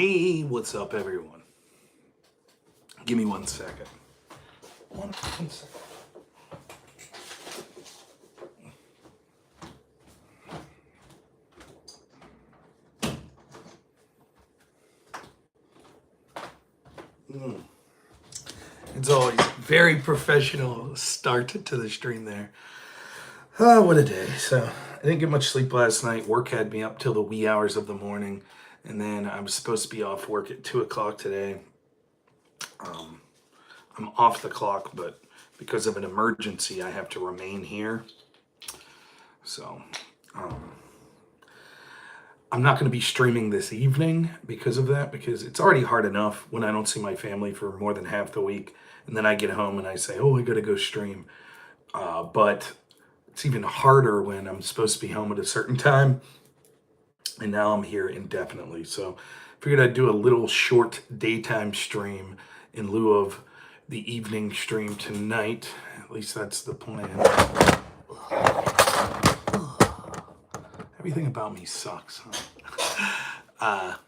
Hey, what's up, everyone? Give me 1 second. One second. It's always very professional start to the stream there. Oh, what a day. So I didn't get much sleep last night. Work had me up till the wee hours of the morning. And then I was supposed to be off work at 2 o'clock today. I'm off the clock, but because of an emergency, I have to remain here. So I'm not going to be streaming this evening because of that, because it's already hard enough when I don't see my family for more than half the week. And then I get home and I say, oh, I got to go stream. But it's even harder when I'm supposed to be home at a certain time. And now I'm here indefinitely. So I figured I'd do a little short daytime stream in lieu of the evening stream tonight. At least that's the plan. Everything about me sucks, huh?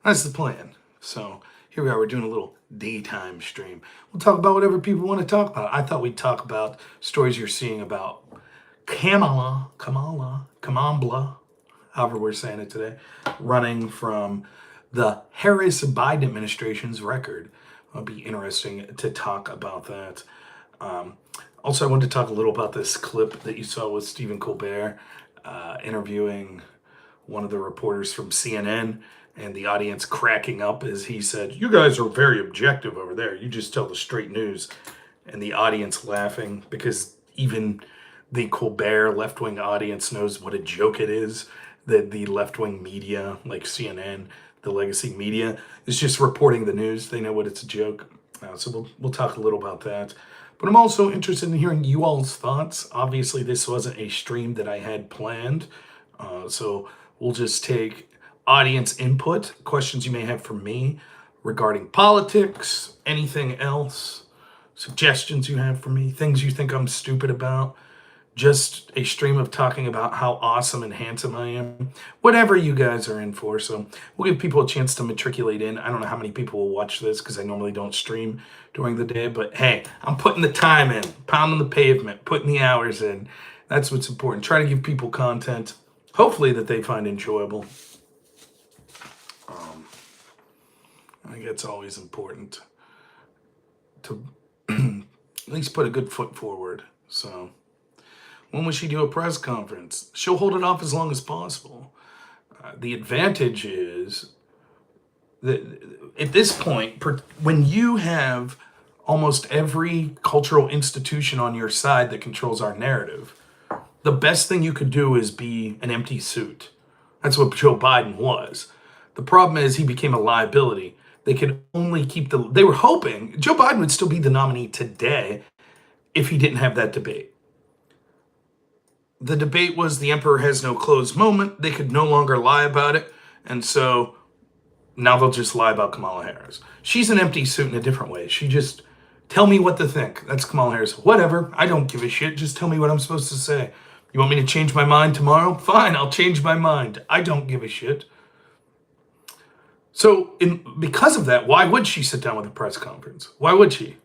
That's the plan. So here we are. We're doing a little daytime stream. We'll talk about whatever people want to talk about. I thought we'd talk about stories you're seeing about Kamala, however we're saying it today, running from the Harris-Biden administration's record. It'll be interesting to talk about that. Also, I wanted to talk a little about this clip that you saw with Stephen Colbert interviewing one of the reporters from CNN, and the audience cracking up as he said, "You guys are very objective over there. You just tell the straight news." And the audience laughing because even the Colbert left-wing audience knows what a joke it is that the left-wing media, like CNN, the legacy media, is just reporting the news. They know what it's a joke. So we'll talk a little about that. But I'm also interested in hearing you all's thoughts. Obviously, this wasn't a stream that I had planned. So we'll just take audience input, questions you may have for me regarding politics, anything else, suggestions you have for me, things you think I'm stupid about. Just a stream of talking about how awesome and handsome I am. Whatever you guys are in for. So we'll give people a chance to matriculate in. I don't know how many people will watch this because I normally don't stream during the day. But hey, I'm putting the time in, pounding the pavement, putting the hours in. That's what's important. Try to give people content, hopefully that they find enjoyable. I think it's always important to at least put a good foot forward. So when will she do a press conference? She'll hold it off as long as possible. The advantage is that at this point, when you have almost every cultural institution on your side that controls our narrative, the best thing you could do is be an empty suit. That's what Joe Biden was. The problem is he became a liability. They could only keep they were hoping Joe Biden would still be the nominee today if he didn't have that debate. The debate was the emperor has no clothes moment. They could no longer lie about it. And so now they'll just lie about Kamala Harris. She's an empty suit in a different way. She just, tell me what to think. That's Kamala Harris. Whatever. I don't give a shit. Just tell me what I'm supposed to say. You want me to change my mind tomorrow? Fine, I'll change my mind. I don't give a shit. So because of that, why would she sit down with a press conference? Why would she?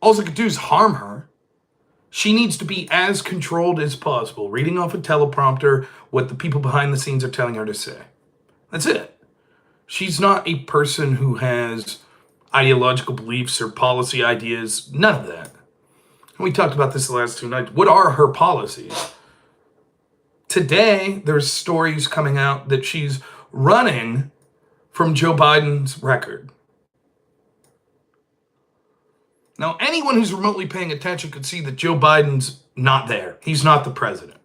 All it could do is harm her. She needs to be as controlled as possible, reading off a teleprompter what the people behind the scenes are telling her to say. That's it. She's not a person who has ideological beliefs or policy ideas. None of that. And we talked about this the last 2 nights. What are her policies? Today, there's stories coming out that she's running from Joe Biden's record. Now, anyone who's remotely paying attention could see that Joe Biden's not there. He's not the president.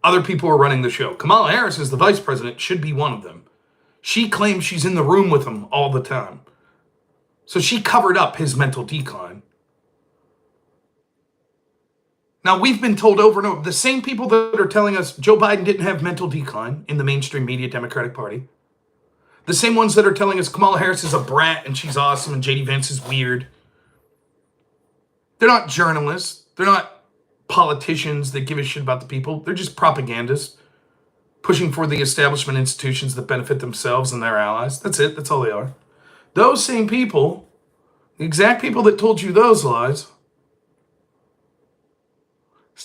Other people are running the show. Kamala Harris is the vice president, should be one of them. She claims she's in the room with him all the time. So she covered up his mental decline. Now, we've been told over and over, the same people that are telling us Joe Biden didn't have mental decline in the mainstream media Democratic Party, the same ones that are telling us Kamala Harris is a brat and she's awesome and J.D. Vance is weird. They're not journalists. They're not politicians that give a shit about the people. They're just propagandists pushing for the establishment institutions that benefit themselves and their allies. That's it. That's all they are. Those same people, the exact people that told you those lies,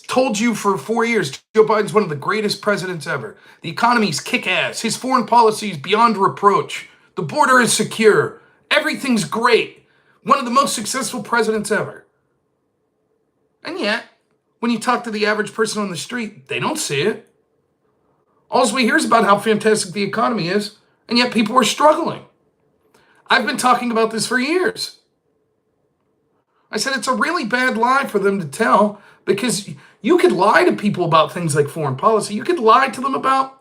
told you for 4 years Joe Biden's one of the greatest presidents ever. The economy's kick-ass. His foreign policy is beyond reproach. The border is secure. Everything's great. One of the most successful presidents ever. And yet, when you talk to the average person on the street, they don't see it. All we hear is about how fantastic the economy is, and yet people are struggling. I've been talking about this for years. I said it's a really bad lie for them to tell, because you could lie to people about things like foreign policy. You could lie to them about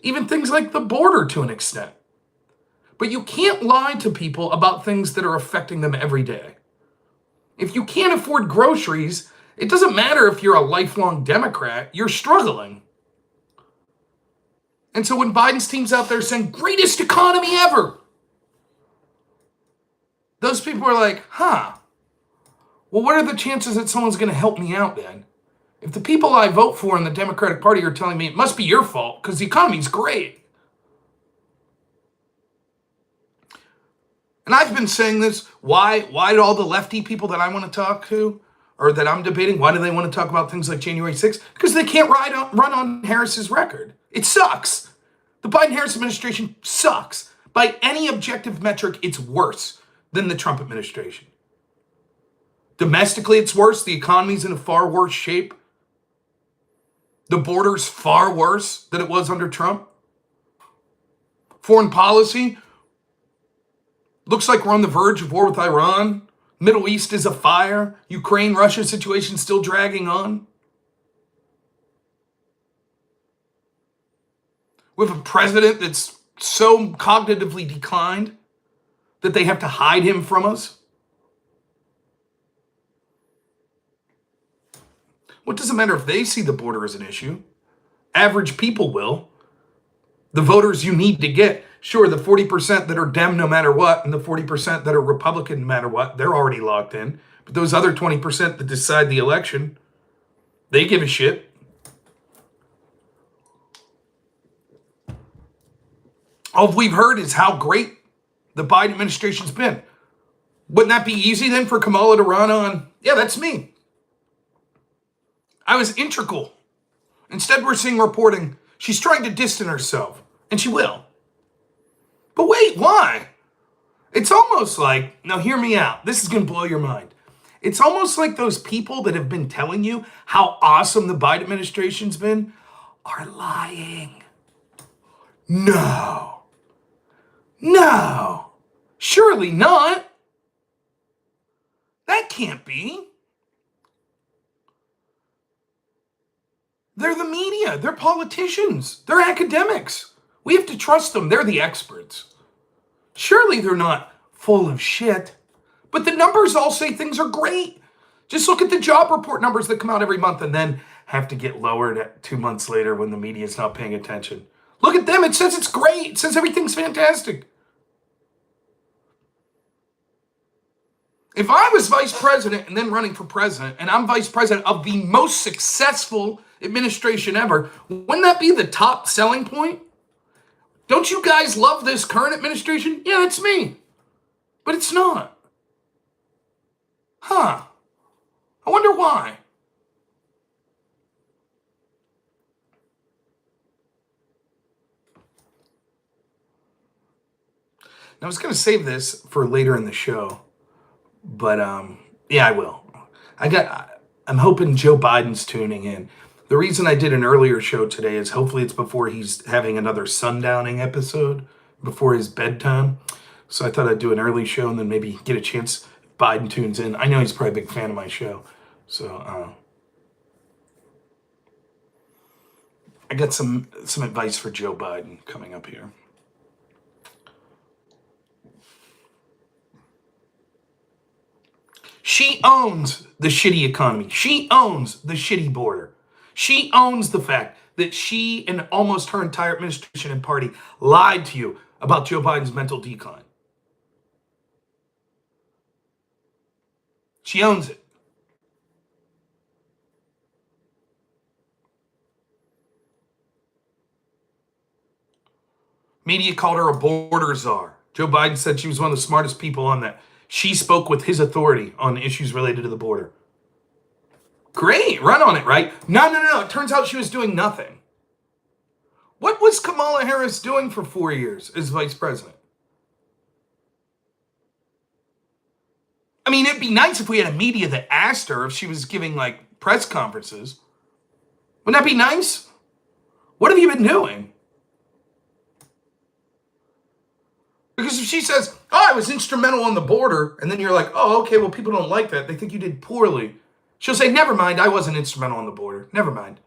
even things like the border to an extent. But you can't lie to people about things that are affecting them every day. If you can't afford groceries, it doesn't matter if you're a lifelong Democrat, you're struggling. And so when Biden's team's out there saying, greatest economy ever, those people are like, well, what are the chances that someone's going to help me out then? If the people I vote for in the Democratic Party are telling me it must be your fault because the economy's great. And I've been saying this, why do all the lefty people that I want to talk to, or that I'm debating, why do they want to talk about things like January 6th? Because they can't run on Harris's record. It sucks. The Biden-Harris administration sucks. By any objective metric, it's worse than the Trump administration. Domestically, it's worse. The economy's in a far worse shape. The border's far worse than it was under Trump. Foreign policy, looks like we're on the verge of war with Iran. Middle East is afire. Ukraine-Russia situation still dragging on. We have a president that's so cognitively declined that they have to hide him from us. What does it matter if they see the border as an issue? Average people will. The voters you need to get. Sure, the 40% that are Dem no matter what, and the 40% that are Republican no matter what, they're already locked in. But those other 20% that decide the election, they give a shit. All we've heard is how great the Biden administration's been. Wouldn't that be easy then for Kamala to run on? Yeah, that's me. I was integral. Instead, we're seeing reporting, she's trying to distance herself, and she will. But wait, why? It's almost like, now hear me out. This is going to blow your mind. It's almost like those people that have been telling you how awesome the Biden administration's been are lying. No, surely not. That can't be. They're the media. They're politicians. They're academics. We have to trust them. They're the experts. Surely they're not full of shit. But the numbers all say things are great. Just look at the job report numbers that come out every month and then have to get lowered 2 months later when the media is not paying attention. Look at them. It says it's great. It says everything's fantastic. If I was vice president and then running for president, and I'm vice president of the most successful administration ever, wouldn't that be the top selling point? Don't you guys love this current administration? Yeah, it's me. But it's not. I wonder why. Now, I was going to save this for later in the show, but yeah, I will. I'm hoping Joe Biden's tuning in. The reason I did an earlier show today is hopefully it's before he's having another sundowning episode, before his bedtime. So I thought I'd do an early show and then maybe get a chance if Biden tunes in. I know he's probably a big fan of my show. So I got some advice for Joe Biden coming up here. She owns the shitty economy. She owns the shitty border. She owns the fact that she and almost her entire administration and party lied to you about Joe Biden's mental decline. She owns it. Media called her a border czar. Joe Biden said she was one of the smartest people on that. She spoke with his authority on issues related to the border. Great, run on it, right? No. It turns out she was doing nothing. What was Kamala Harris doing for 4 years as vice president? I mean, it'd be nice if we had a media that asked her if she was giving, like, press conferences. Wouldn't that be nice? What have you been doing? Because if she says, oh, I was instrumental on the border, and then you're like, oh, okay, well, people don't like that. They think you did poorly. She'll say, never mind, I wasn't instrumental on the border. Never mind.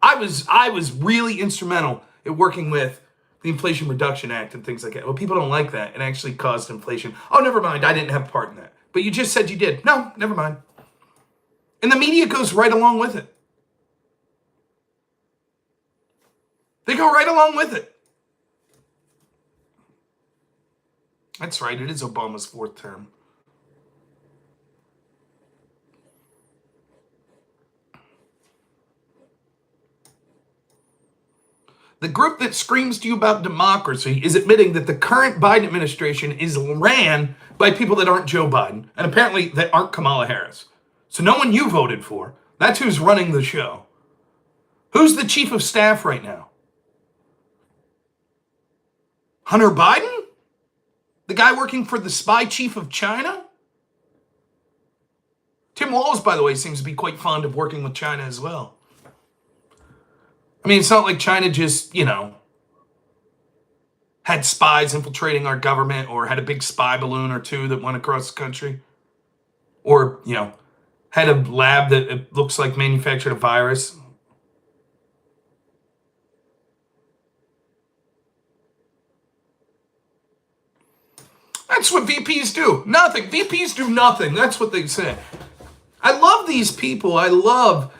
I was really instrumental in working with the Inflation Reduction Act and things like that. Well, people don't like that. It actually caused inflation. Oh, never mind, I didn't have part in that. But you just said you did. No, never mind. And the media goes right along with it. They go right along with it. That's right, it is Obama's 4th term. The group that screams to you about democracy is admitting that the current Biden administration is ran by people that aren't Joe Biden, and apparently that aren't Kamala Harris. So no one you voted for. That's who's running the show. Who's the chief of staff right now? Hunter Biden? The guy working for the spy chief of China? Tim Walz, by the way, seems to be quite fond of working with China as well. I mean, it's not like China just, had spies infiltrating our government or had a big spy balloon or two that went across the country. Or, had a lab that it looks like manufactured a virus. That's what VPs do. Nothing. VPs do nothing. That's what they say. I love these people. I love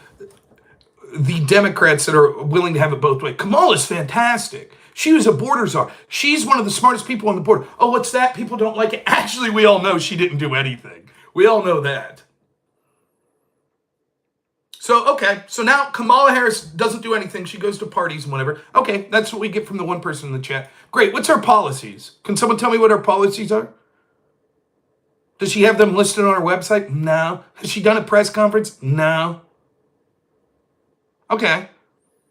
the Democrats that are willing to have it both ways. Kamala's fantastic. She was a border czar. She's one of the smartest people on the border. Oh, what's that? People don't like it. Actually, we all know she didn't do anything. We all know that. So, okay. So now Kamala Harris doesn't do anything. She goes to parties and whatever. Okay, that's what we get from the one person in the chat. Great. What's her policies? Can someone tell me what her policies are? Does she have them listed on her website? No. Has she done a press conference? No. Okay.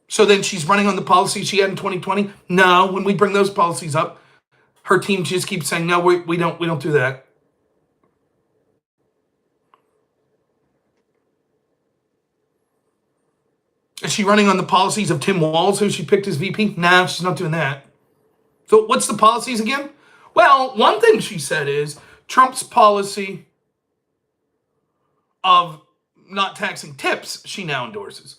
So then she's running on the policies she had in 2020? No. When we bring those policies up, her team just keeps saying, no, we don't do that. Is she running on the policies of Tim Walz, who she picked as VP? No, she's not doing that. So what's the policies again? Well, one thing she said is Trump's policy of not taxing tips she now endorses.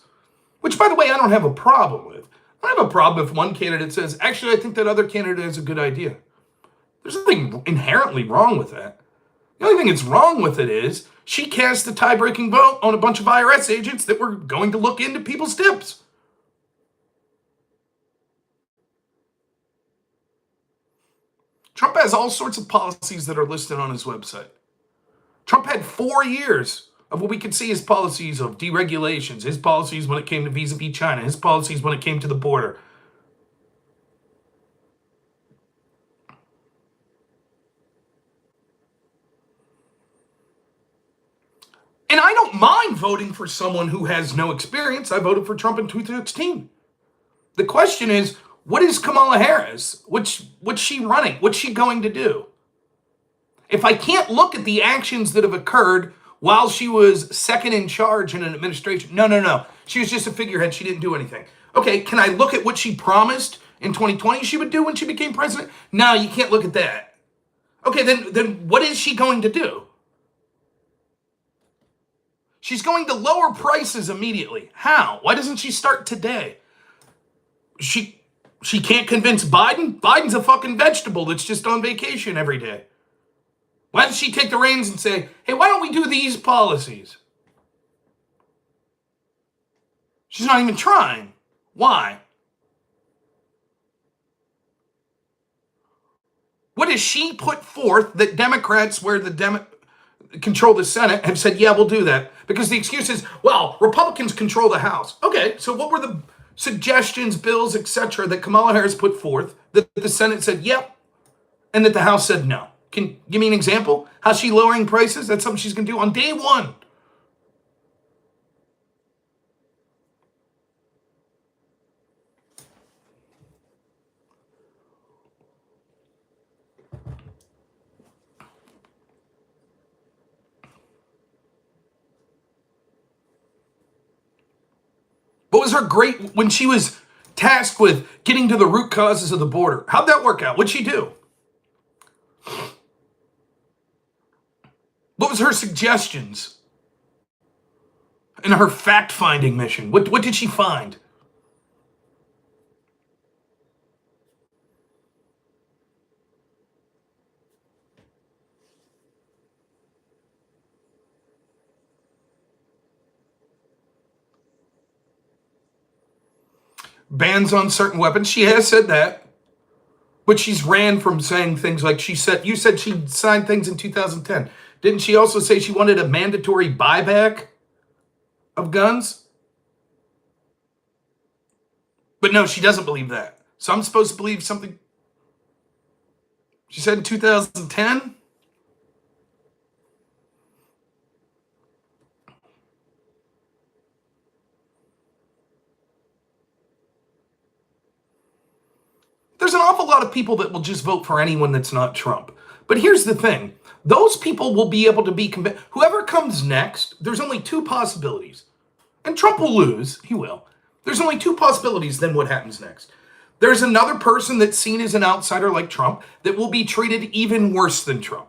Which, by the way, I don't have a problem with. I don't have a problem if one candidate says, actually, I think that other candidate has a good idea. There's nothing inherently wrong with that. The only thing that's wrong with it is she cast the tie-breaking vote on a bunch of IRS agents that were going to look into people's tips. Trump has all sorts of policies that are listed on his website. Trump had 4 years of what we could see as policies of deregulations, his policies when it came to vis-a-vis China, his policies when it came to the border. And I don't mind voting for someone who has no experience. I voted for Trump in 2016. The question is, what is Kamala Harris? What's she running? What's she going to do? If I can't look at the actions that have occurred while she was second in charge in an administration, no. She was just a figurehead. She didn't do anything. Okay, can I look at what she promised in 2020 she would do when she became president? No, you can't look at that. Okay, then what is she going to do? She's going to lower prices immediately. How? Why doesn't she start today? She can't convince Biden? Biden's a fucking vegetable that's just on vacation every day. Why doesn't she take the reins and say, hey, why don't we do these policies? She's not even trying. Why? What has she put forth that Democrats, where the control the Senate, have said, yeah, we'll do that? Because the excuse is, well, Republicans control the House. Okay, so what were the suggestions, bills, etc., that Kamala Harris put forth that the Senate said, yep, and that the House said no? Can you give me an example? How's she lowering prices? That's something she's going to do on day one. What was her great when she was tasked with getting to the root causes of the border? How'd that work out? What'd she do? What was her suggestions in her fact-finding mission? What did she find? Bans on certain weapons. She has said that. But she's ran from saying things like you said she signed things in 2010. Didn't she also say she wanted a mandatory buyback of guns? But no, she doesn't believe that. So I'm supposed to believe something she said in 2010? There's an awful lot of people that will just vote for anyone that's not Trump. But here's the thing. Those people will be able to be convinced. Whoever comes next, there's only two possibilities. And Trump will lose. He will. There's only two possibilities then what happens next. There's another person that's seen as an outsider like Trump that will be treated even worse than Trump.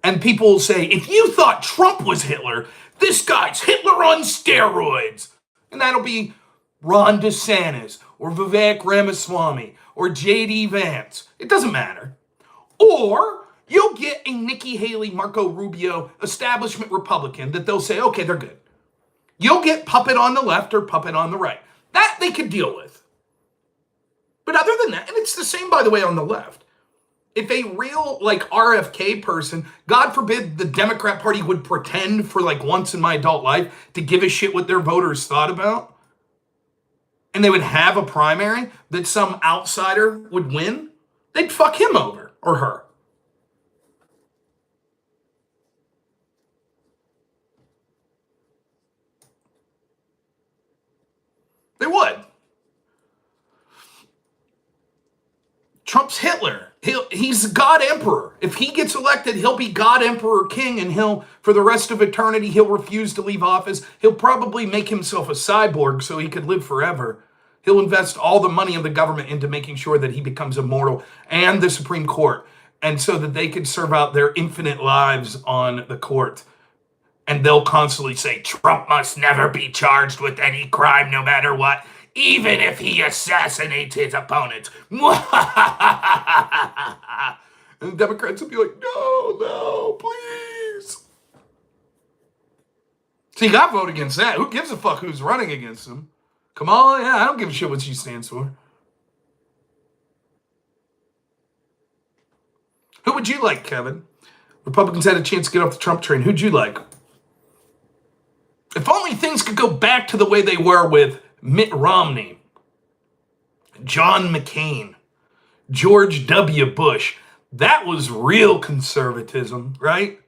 And people will say, if you thought Trump was Hitler, this guy's Hitler on steroids. And that'll be Ron DeSantis or Vivek Ramaswamy or J.D. Vance. It doesn't matter. Or you'll get a Nikki Haley, Marco Rubio establishment Republican that they'll say, okay, they're good. You'll get puppet on the left or puppet on the right. That they could deal with. But other than that, and it's the same, by the way, on the left. If a real, RFK person, God forbid the Democrat Party would pretend for, once in my adult life to give a shit what their voters thought about, and they would have a primary that some outsider would win, they'd fuck him over or her. They would. Trump's Hitler. He's God Emperor. If he gets elected, he'll be God Emperor King, and for the rest of eternity, he'll refuse to leave office. He'll probably make himself a cyborg so he could live forever. He'll invest all the money of the government into making sure that he becomes immortal, and the Supreme Court, and so that they can serve out their infinite lives on the court. And they'll constantly say, Trump must never be charged with any crime, no matter what, even if he assassinates his opponents. And the Democrats will be like, no, please. So you got to vote against that. Who gives a fuck who's running against him? Kamala, yeah, I don't give a shit what she stands for. Who would you like, Kevin? Republicans had a chance to get off the Trump train. Who'd you like? If only things could go back to the way they were with Mitt Romney, John McCain, George W. Bush. That was real conservatism, right?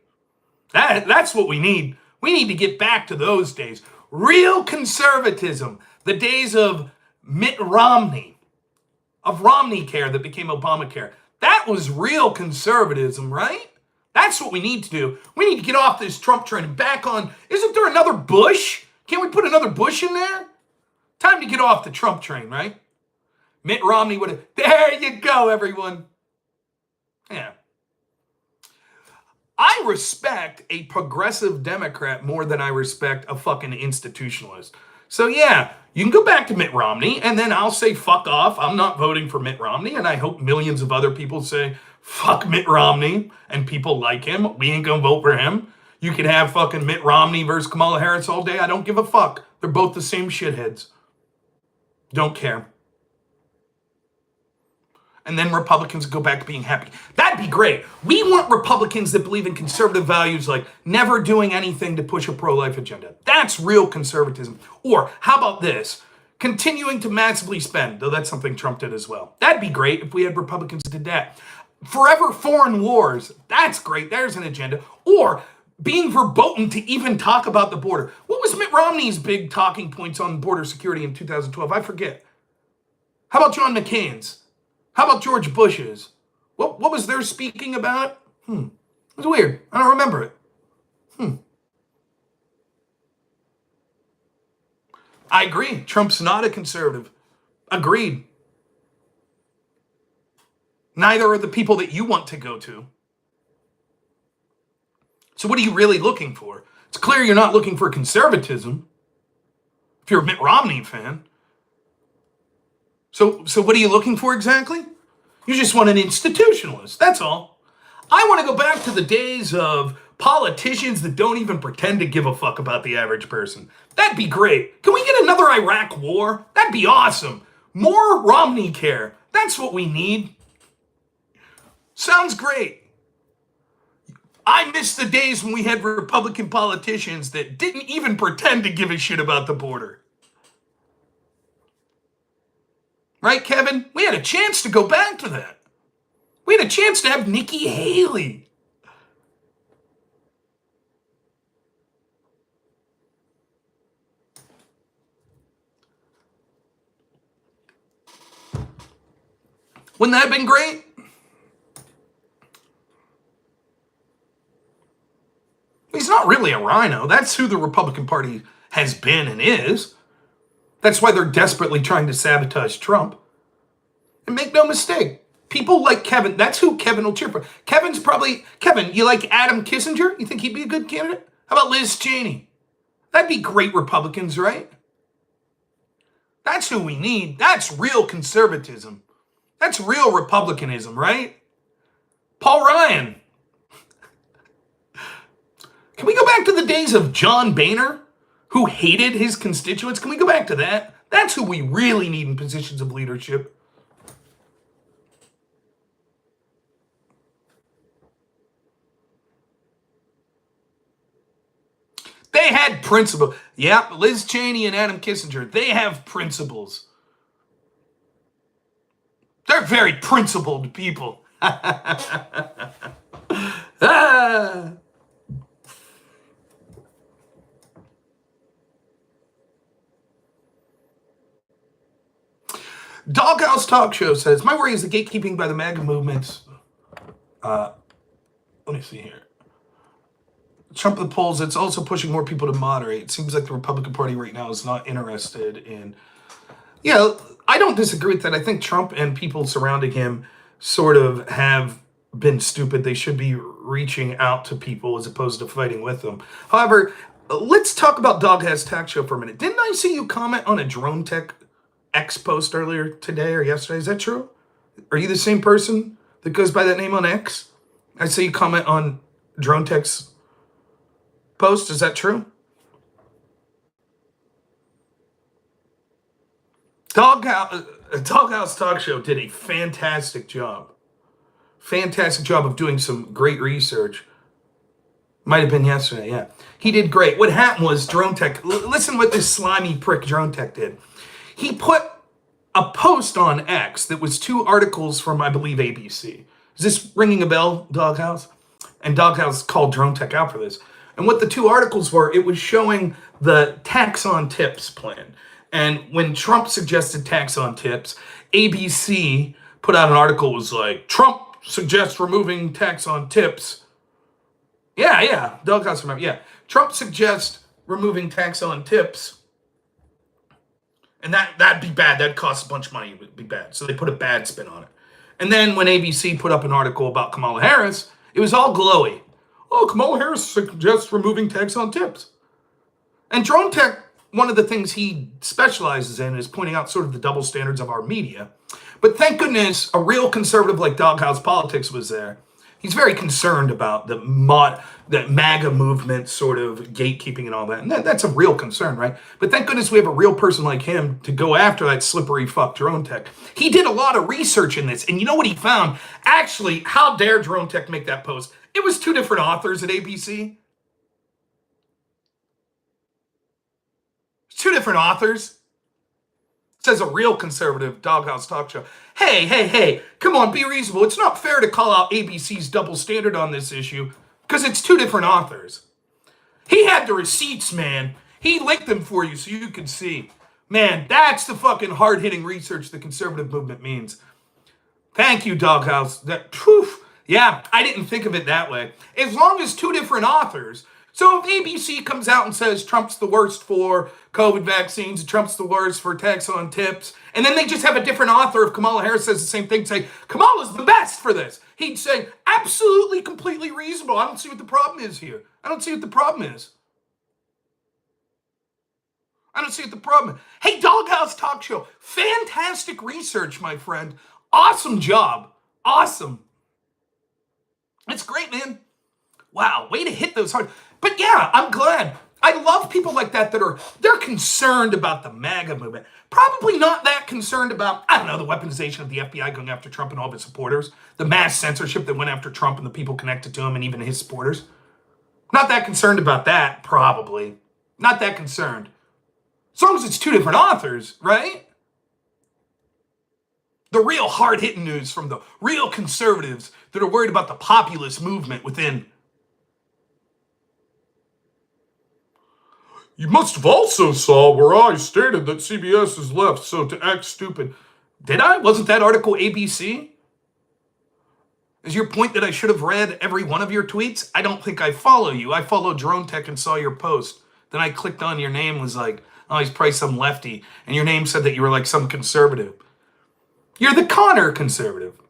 That's what we need. We need to get back to those days. Real conservatism. The days of Mitt Romney, of Romney-care that became Obamacare. That was real conservatism, right? That's what we need to do. We need to get off this Trump train and back on. Isn't there another Bush? Can't we put another Bush in there? Time to get off the Trump train, right? Mitt Romney would have. There you go, everyone. Yeah. I respect a progressive Democrat more than I respect a fucking institutionalist. So yeah, you can go back to Mitt Romney, and then I'll say fuck off. I'm not voting for Mitt Romney, and I hope millions of other people say fuck Mitt Romney, and people like him. We ain't gonna vote for him. You could have fucking Mitt Romney versus Kamala Harris all day. I don't give a fuck. They're both the same shitheads. Don't care. And then Republicans go back to being happy. That'd be great. We want Republicans that believe in conservative values like never doing anything to push a pro-life agenda. That's real conservatism. Or how about this? Continuing to massively spend, though that's something Trump did as well. That'd be great if we had Republicans that did that. Forever foreign wars, that's great. There's an agenda. Or being verboten to even talk about the border. What was Mitt Romney's big talking points on border security in 2012? I forget. How about John McCain's? How about George Bush's? What was their speaking about it? It was weird. I don't remember it. I agree. Trump's not a conservative. Agreed. Neither are the people that you want to go to. So what are you really looking for? It's clear you're not looking for conservatism if you're a Mitt Romney fan. So what are you looking for exactly? You just want an institutionalist. That's all. I want to go back to the days of politicians that don't even pretend to give a fuck about the average person. That'd be great. Can we get another Iraq war? That'd be awesome. More Romney care. That's what we need. Sounds great. I miss the days when we had Republican politicians that didn't even pretend to give a shit about the border. Right, Kevin? We had a chance to go back to that. We had a chance to have Nikki Haley. Wouldn't that have been great? He's not really a rhino. That's who the Republican Party has been and is. That's why they're desperately trying to sabotage Trump. And make no mistake, people like Kevin, that's who Kevin will cheer for. Kevin, you like Adam Kissinger? You think he'd be a good candidate? How about Liz Cheney? That'd be great Republicans, right? That's who we need. That's real conservatism. That's real Republicanism, right? Paul Ryan. Can we go back to the days of John Boehner, who hated his constituents? Can we go back to that? That's who we really need in positions of leadership. They had principle. Yeah, Liz Cheney and Adam Kissinger, they have principles. They're very principled people. Doghouse Talk Show says, my worry is the gatekeeping by the MAGA movements. Let me see here. Trump the polls, it's also pushing more people to moderate. It seems like the Republican Party right now is not interested in... Yeah, I don't disagree with that. I think Trump and people surrounding him sort of have been stupid. They should be reaching out to people as opposed to fighting with them. However, let's talk about Doghouse Talk Show for a minute. Didn't I see you comment on a Drone Tech X post earlier today or yesterday? Is that true? Are you the same person that goes by that name on X? I saw you comment on Drone Tech's post. Is that true? Doghouse Talk Show did a fantastic job. Fantastic job of doing some great research. Might have been yesterday, yeah. He did great. What happened was Drone Tech, listen what this slimy prick Drone Tech did. He put a post on X that was 2 articles from, I believe, ABC. Is this ringing a bell, Doghouse? And Doghouse called Drone Tech out for this. And what the 2 articles were, it was showing the tax on tips plan. And when Trump suggested tax on tips, ABC put out an article was like, Trump suggests removing tax on tips. Yeah, Doghouse remember, yeah. Trump suggests removing tax on tips. And that'd be bad. That'd cost a bunch of money. It would be bad. So they put a bad spin on it. And then when ABC put up an article about Kamala Harris, it was all glowy. Oh, Kamala Harris suggests removing tax on tips. And Drone Tech, one of the things he specializes in is pointing out sort of the double standards of our media. But thank goodness a real conservative like Doghouse Politics was there. He's very concerned about the MAGA movement sort of gatekeeping and all that. And that's a real concern, right? But thank goodness we have a real person like him to go after that slippery fuck Drone Tech. He did a lot of research in this. And you know what he found? Actually, how dare Drone Tech make that post? It was 2 different authors at ABC. 2 different authors. Says a real conservative Doghouse talk show. Hey, come on, be reasonable. It's not fair to call out ABC's double standard on this issue because it's two different authors. He had the receipts, man. He linked them for you so you could see. Man, that's the fucking hard-hitting research the conservative movement means. Thank you, Doghouse. Yeah, I didn't think of it that way. As long as two different authors. So if ABC comes out and says Trump's the worst for COVID vaccines, Trump's the worst for tax on tips, and then they just have a different author, if Kamala Harris says the same thing, say, Kamala's the best for this. He'd say, absolutely, completely reasonable. I don't see what the problem is here. I don't see what the problem is. Hey, Doghouse Talk Show. Fantastic research, my friend. Awesome job. Awesome. That's great, man. Wow, way to hit those hard. But yeah, I'm glad. I love people like that they're concerned about the MAGA movement. Probably not that concerned about, I don't know, the weaponization of the FBI going after Trump and all of his supporters. The mass censorship that went after Trump and the people connected to him and even his supporters. Not that concerned about that, probably. Not that concerned. As long as it's two different authors, right? The real hard-hitting news from the real conservatives that are worried about the populist movement within. You must have also saw where I stated that CBS is left, so to act stupid. Did I? Wasn't that article ABC? Is your point that I should have read every one of your tweets? I don't think I follow you. I followed Drone Tech and saw your post. Then I clicked on your name, was like, oh, he's probably some lefty. And your name said that you were like some conservative. You're the Connor conservative.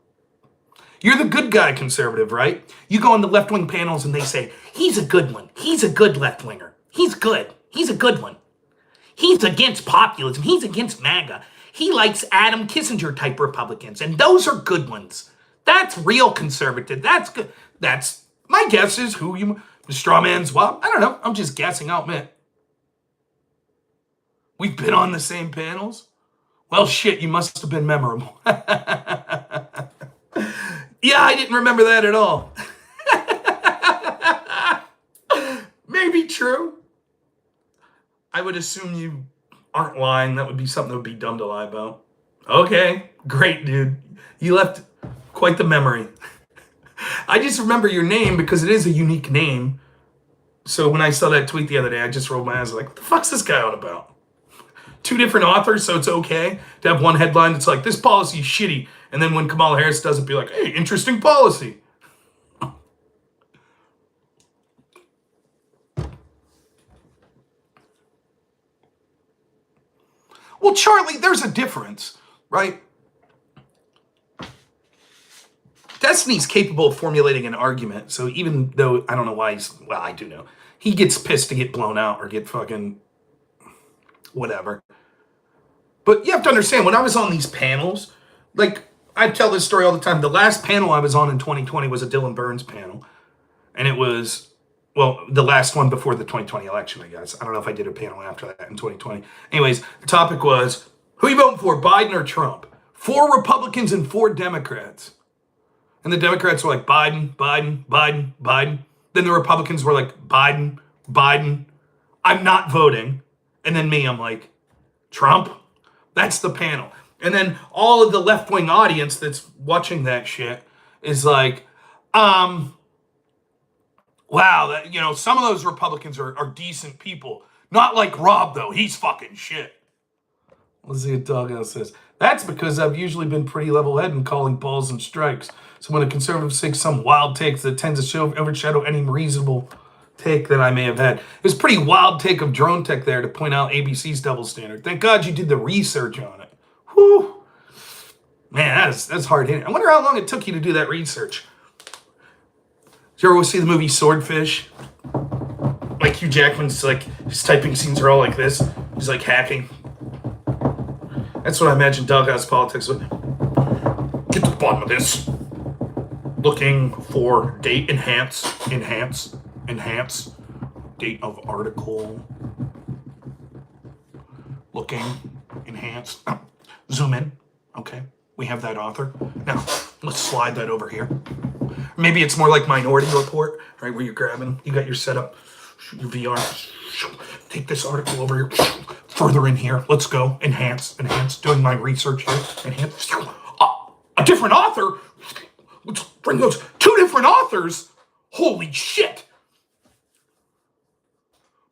You're the good guy conservative, right? You go on the left-wing panels and they say, he's a good one. He's a good left-winger. He's good. He's a good one. He's against populism. He's against MAGA. He likes Adam Kissinger-type Republicans, and those are good ones. That's real conservative. That's good. That's, my guess is who you, the straw man's, well, I don't know. I'm just guessing, I'll admit. We've been on the same panels. Well, shit, you must have been memorable. Yeah, I didn't remember that at all. Maybe true. I would assume you aren't lying. That would be something that would be dumb to lie about. Okay, great, dude. You left quite the memory. I just remember your name because it is a unique name. So when I saw that tweet the other day, I just rolled my eyes like, what the fuck's this guy on about? Two different authors, so it's okay to have one headline that's like, this policy is shitty. And then when Kamala Harris does it, be like, hey, interesting policy. Well, Charlie, there's a difference, right? Destiny's capable of formulating an argument. So even though, I don't know why well, I do know. He gets pissed to get blown out or get fucking whatever. But you have to understand, when I was on these panels, like, I tell this story all the time. The last panel I was on in 2020 was a Dylan Burns panel. And it was, well, the last one before the 2020 election, I guess. I don't know if I did a panel after that in 2020. Anyways, the topic was, who you voting for, Biden or Trump? 4 Republicans and 4 Democrats. And the Democrats were like, Biden, Biden, Biden, Biden. Then the Republicans were like, Biden, Biden. I'm not voting. And then me, I'm like, Trump? That's the panel. And then all of the left-wing audience that's watching that shit is like, wow, that, you know, some of those Republicans are decent people. Not like Rob, though. He's fucking shit. Let's see what Doghouse says. That's because I've usually been pretty level-headed in calling balls and strikes. So when a conservative takes some wild takes that tends to overshadow any reasonable take that I may have had. It was a pretty wild take of Drone Tech there to point out ABC's double standard. Thank God you did the research on it. Whew. Man, that's hard hitting. I wonder how long it took you to do that research. Did you ever see the movie Swordfish? Like Hugh Jackman's like, his typing scenes are all like this. He's like hacking. That's what I imagine Doghouse Politics would. Get to the bottom of this. Looking for date enhance, date of article. Looking, enhance, zoom in. Okay, we have that author. Now, let's slide that over here. Maybe it's more like Minority Report, right, where you're grabbing, you got your setup. your VR. Take this article over here. Further in here. Let's go. Enhance. Doing my research here. Enhance. A different author? Let's bring those 2 different authors? Holy shit.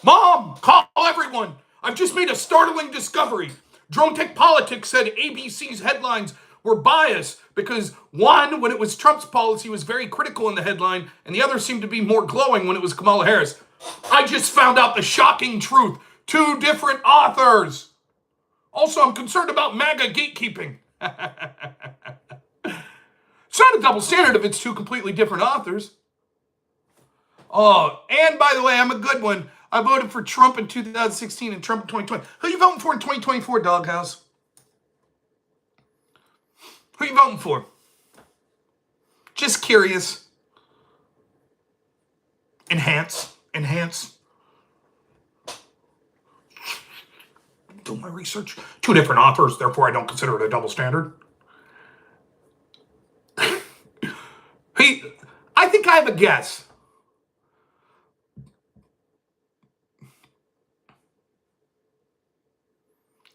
Mom, call everyone. I've just made a startling discovery. Drone Tech Politics said ABC's headlines were biased because one, when it was Trump's policy, was very critical in the headline, and the other seemed to be more glowing when it was Kamala Harris. I just found out the shocking truth. 2 different authors. Also, I'm concerned about MAGA gatekeeping. It's not a double standard if it's 2 completely different authors. Oh, and by the way, I'm a good one. I voted for Trump in 2016 and Trump in 2020. Who are you voting for in 2024, Doghouse? Who are you voting for? Just curious. Enhance. Do my research. 2 different authors, therefore I don't consider it a double standard. I think I have a guess.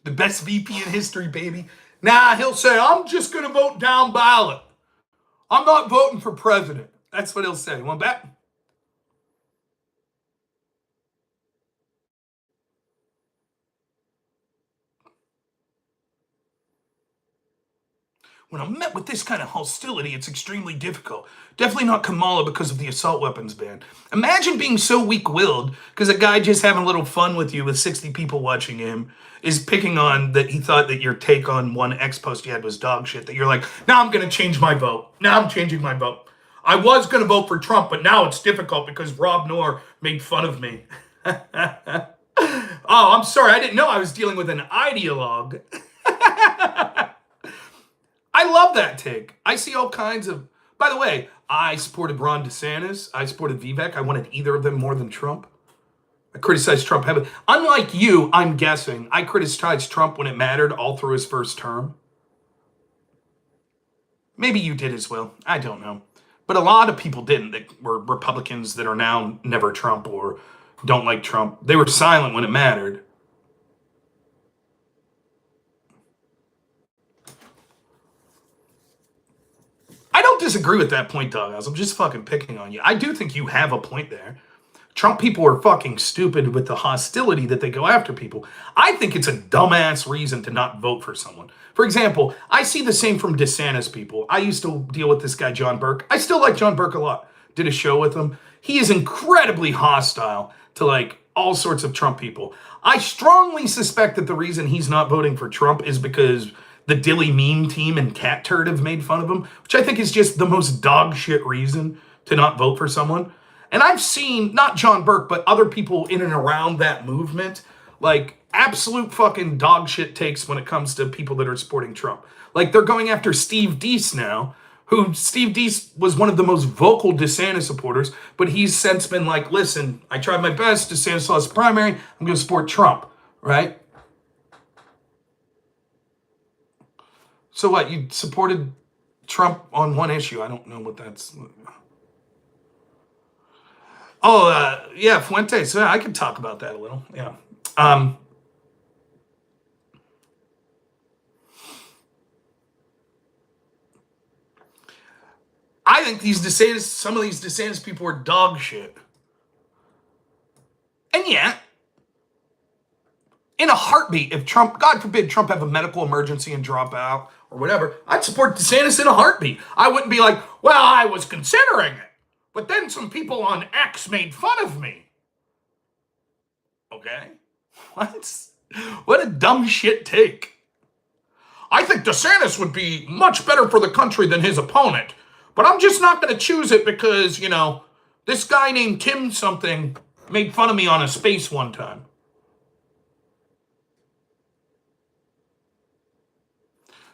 The best VP in history, baby. Nah, he'll say, I'm just going to vote down ballot. I'm not voting for president. That's what he'll say. Want to bet? When I'm met with this kind of hostility, it's extremely difficult. Definitely not Kamala because of the assault weapons ban. Imagine being so weak-willed because a guy just having a little fun with you with 60 people watching him is picking on that he thought that your take on one X post you had was dog shit, that you're like, now I'm going to change my vote. Now I'm changing my vote. I was going to vote for Trump, but now it's difficult because Rob Noor made fun of me. Oh, I'm sorry. I didn't know I was dealing with an ideologue. I love that take. I see all kinds of... By the way, I supported Ron DeSantis. I supported Vivek. I wanted either of them more than Trump. I criticized Trump heavily. Unlike you, I'm guessing, I criticized Trump when it mattered all through his first term. Maybe you did as well. I don't know. But a lot of people didn't that were Republicans that are now never Trump or don't like Trump. They were silent when it mattered. I don't disagree with that point, Doghouse. I'm just fucking picking on you. I do think you have a point there. Trump people are fucking stupid with the hostility that they go after people. I think it's a dumbass reason to not vote for someone. For example, I see the same from DeSantis people. I used to deal with this guy, John Burke. I still like John Burke a lot. Did a show with him. He is incredibly hostile to like all sorts of Trump people. I strongly suspect that the reason he's not voting for Trump is because the Dilly meme team and Cat Turd have made fun of him, which I think is just the most dog shit reason to not vote for someone. And I've seen, not John Burke, but other people in and around that movement, like absolute fucking dog shit takes when it comes to people that are supporting Trump. Like they're going after Steve Deese now, who Steve Deese was one of the most vocal DeSantis supporters, but he's since been like, listen, I tried my best, DeSantis lost the primary, I'm going to support Trump, right? So what, you supported Trump on one issue? I don't know what that's... Oh, yeah, Fuentes. So I could talk about that a little, yeah. I think some of these DeSantis people are dog shit. And yet, in a heartbeat, if Trump, God forbid, Trump have a medical emergency and drop out or whatever, I'd support DeSantis in a heartbeat. I wouldn't be like, well, I was considering it, but then some people on X made fun of me. Okay? What a dumb shit take. I think DeSantis would be much better for the country than his opponent, but I'm just not going to choose it because, you know, this guy named Tim something made fun of me on a space one time.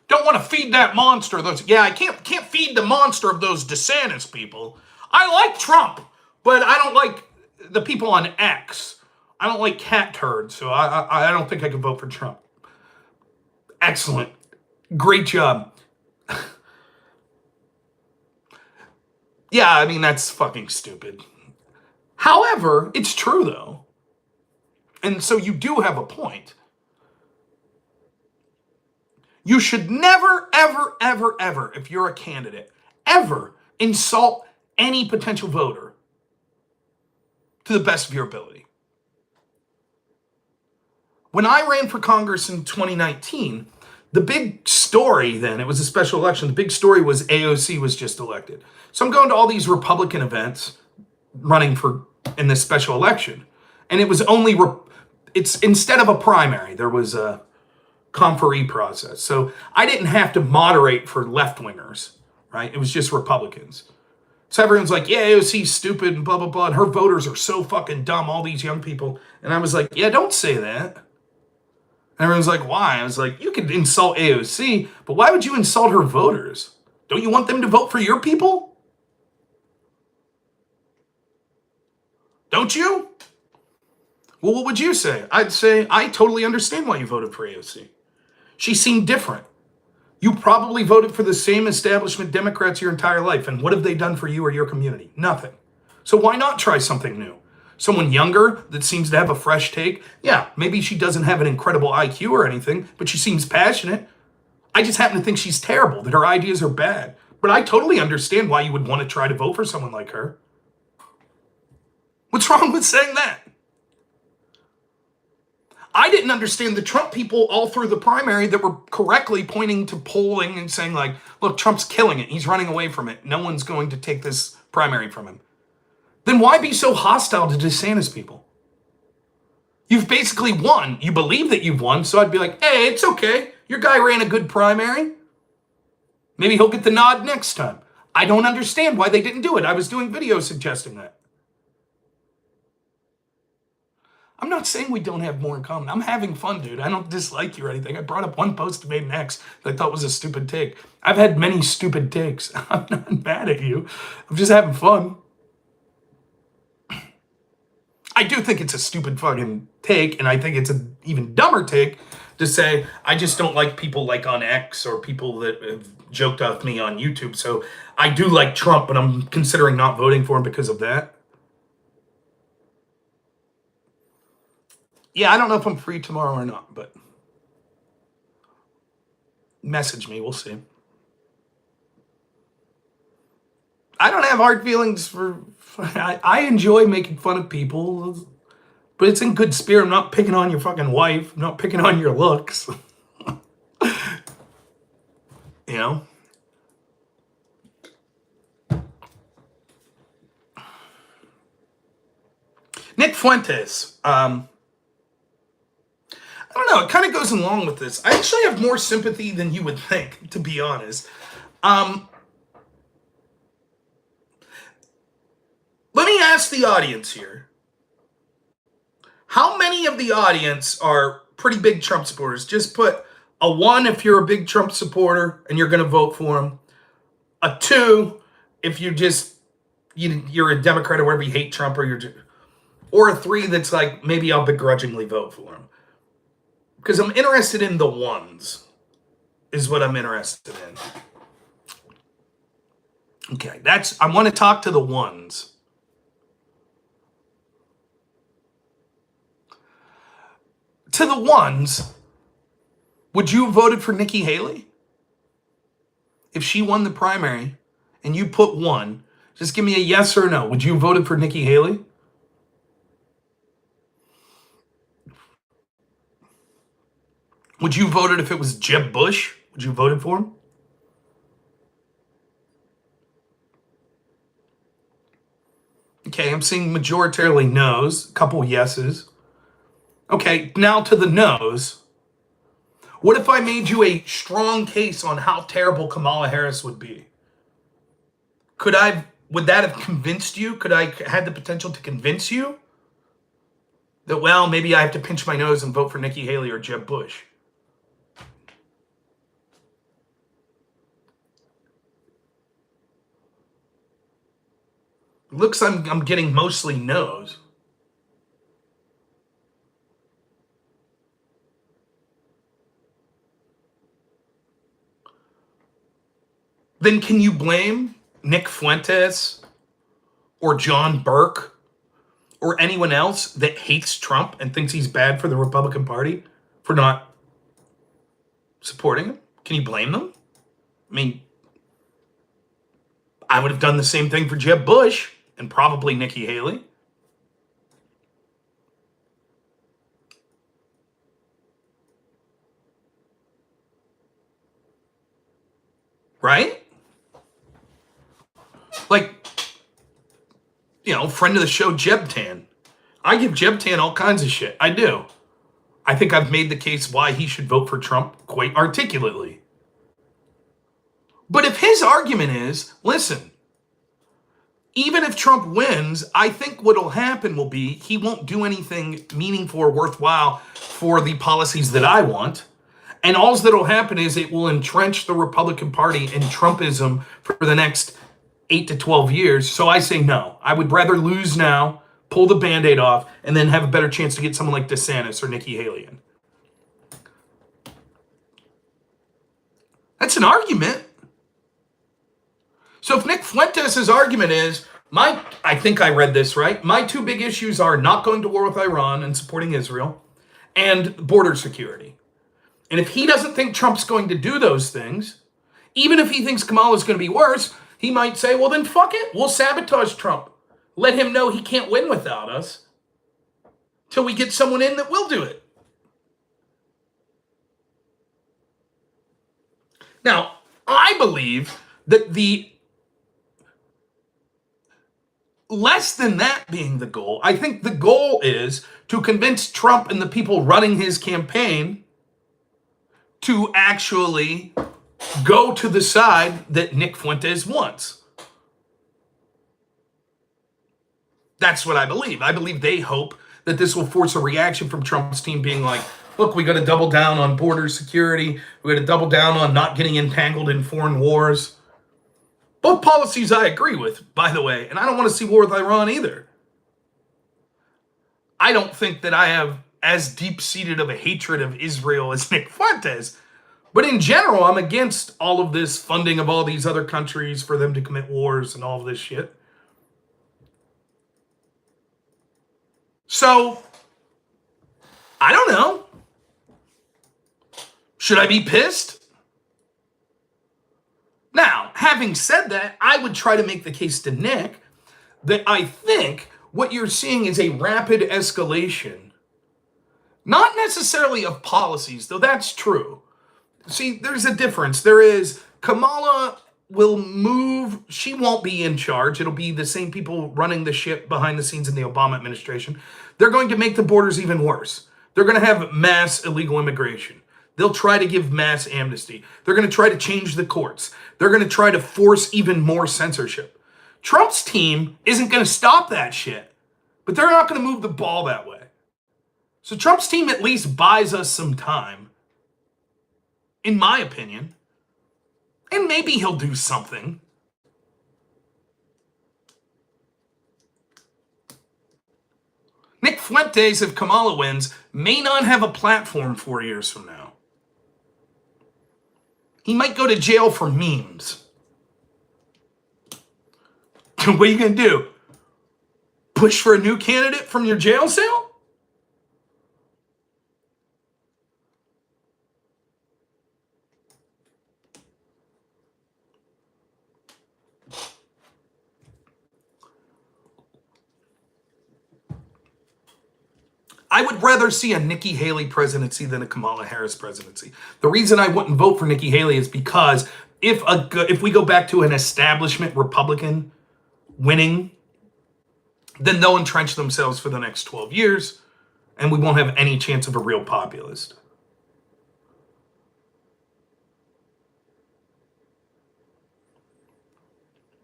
Don't want to feed that monster. I can't feed the monster of those DeSantis people. I like Trump, but I don't like the people on X. I don't like cat turds, so I don't think I can vote for Trump. Excellent. Great job. Yeah, I mean, that's fucking stupid. However, it's true though. And so you do have a point. You should never, ever, ever, ever, if you're a candidate, ever insult any potential voter to the best of your ability. When I ran for Congress in 2019, the big story then, it was a special election, the big story was AOC was just elected. So I'm going to all these Republican events running in this special election. And it was only, it's instead of a primary, there was a conferee process. So I didn't have to moderate for left-wingers, right? It was just Republicans. So everyone's like, yeah, AOC's stupid and blah, blah, blah. And her voters are so fucking dumb, all these young people. And I was like, yeah, don't say that. And everyone's like, why? I was like, you could insult AOC, but why would you insult her voters? Don't you want them to vote for your people? Don't you? Well, what would you say? I'd say, I totally understand why you voted for AOC. She seemed different. You probably voted for the same establishment Democrats your entire life. And what have they done for you or your community? Nothing. So why not try something new? Someone younger that seems to have a fresh take. Yeah, maybe she doesn't have an incredible IQ or anything, but she seems passionate. I just happen to think she's terrible, that her ideas are bad. But I totally understand why you would want to try to vote for someone like her. What's wrong with saying that? I didn't understand the Trump people all through the primary that were correctly pointing to polling and saying like, look, Trump's killing it. He's running away from it. No one's going to take this primary from him. Then why be so hostile to DeSantis people? You've basically won. You believe that you've won. So I'd be like, hey, it's okay. Your guy ran a good primary. Maybe he'll get the nod next time. I don't understand why they didn't do it. I was doing videos suggesting that. I'm not saying we don't have more in common. I'm having fun, dude. I don't dislike you or anything. I brought up one post you made an X that I thought was a stupid take. I've had many stupid takes. I'm not mad at you. I'm just having fun. I do think it's a stupid fucking take, and I think it's an even dumber take to say, I just don't like people like on X or people that have joked off me on YouTube. So I do like Trump, but I'm considering not voting for him because of that. Yeah, I don't know if I'm free tomorrow or not, but message me. We'll see. I don't have hard feelings for... I enjoy making fun of people, but it's in good spirit. I'm not picking on your fucking wife. I'm not picking on your looks. You know? Nick Fuentes. I don't know. It kind of goes along with this. I actually have more sympathy than you would think, to be honest. Let me ask the audience here. How many of the audience are pretty big Trump supporters? Just put a 1 if you're a big Trump supporter and you're going to vote for him. A 2 if you're a Democrat or whatever, you hate Trump, or a 3 that's like, maybe I'll begrudgingly vote for him. Because I'm interested in the ones, is what I'm interested in. Okay, I want to talk to the ones. To the ones, would you have voted for Nikki Haley? If she won the primary and you put 1, just give me a yes or no. Would you have voted for Nikki Haley? Would you have voted if it was Jeb Bush? Would you have voted for him? Okay, I'm seeing majoritarily no's, a couple yeses. Okay, now to the no's. What if I made you a strong case on how terrible Kamala Harris would be? Would that have convinced you? Could I had the potential to convince you that, well, maybe I have to pinch my nose and vote for Nikki Haley or Jeb Bush? Looks I'm getting mostly no's. Then can you blame Nick Fuentes or John Burke or anyone else that hates Trump and thinks he's bad for the Republican Party for not supporting him? Can you blame them? I mean, I would have done the same thing for Jeb Bush and probably Nikki Haley. Right? Like, friend of the show, Jeb Tan. I give Jeb Tan all kinds of shit. I do. I think I've made the case why he should vote for Trump quite articulately. But if his argument is, listen, even if Trump wins, I think what'll happen will be he won't do anything meaningful or worthwhile for the policies that I want. And all that'll happen is it will entrench the Republican Party in Trumpism for the next 8 to 12 years. So I say no. I would rather lose now, pull the Band-Aid off, and then have a better chance to get someone like DeSantis or Nikki Haley in. That's an argument. So if Nick Fuentes' argument is, I think I read this right, my two big issues are not going to war with Iran and supporting Israel and border security. And if he doesn't think Trump's going to do those things, even if he thinks Kamala's going to be worse, he might say, well, then fuck it. We'll sabotage Trump. Let him know he can't win without us till we get someone in that will do it. Now, I believe that the less than that being the goal, I think the goal is to convince Trump and the people running his campaign to actually go to the side that Nick Fuentes wants. That's what I believe. I believe they hope that this will force a reaction from Trump's team being like, look, we got to double down on border security. We got to double down on not getting entangled in foreign wars. Both policies I agree with, by the way, and I don't want to see war with Iran either. I don't think that I have as deep-seated of a hatred of Israel as Nick Fuentes. But in general, I'm against all of this funding of all these other countries for them to commit wars and all of this shit. So, I don't know. Should I be pissed? Now, having said that, I would try to make the case to Nick that I think what you're seeing is a rapid escalation. Not necessarily of policies, though that's true. See, there's a difference. There is, Kamala will move, she won't be in charge. It'll be the same people running the ship behind the scenes in the Obama administration. They're going to make the borders even worse. They're going to have mass illegal immigration. They'll try to give mass amnesty. They're going to try to change the courts. They're going to try to force even more censorship. Trump's team isn't going to stop that shit, but they're not going to move the ball that way. So Trump's team at least buys us some time, in my opinion, and maybe he'll do something. Nick Fuentes, if Kamala wins, may not have a platform 4 years from now. He might go to jail for memes. What are you going to do? Push for a new candidate from your jail cell? I would rather see a Nikki Haley presidency than a Kamala Harris presidency. The reason I wouldn't vote for Nikki Haley is because if we go back to an establishment Republican winning, then they'll entrench themselves for the next 12 years, and we won't have any chance of a real populist.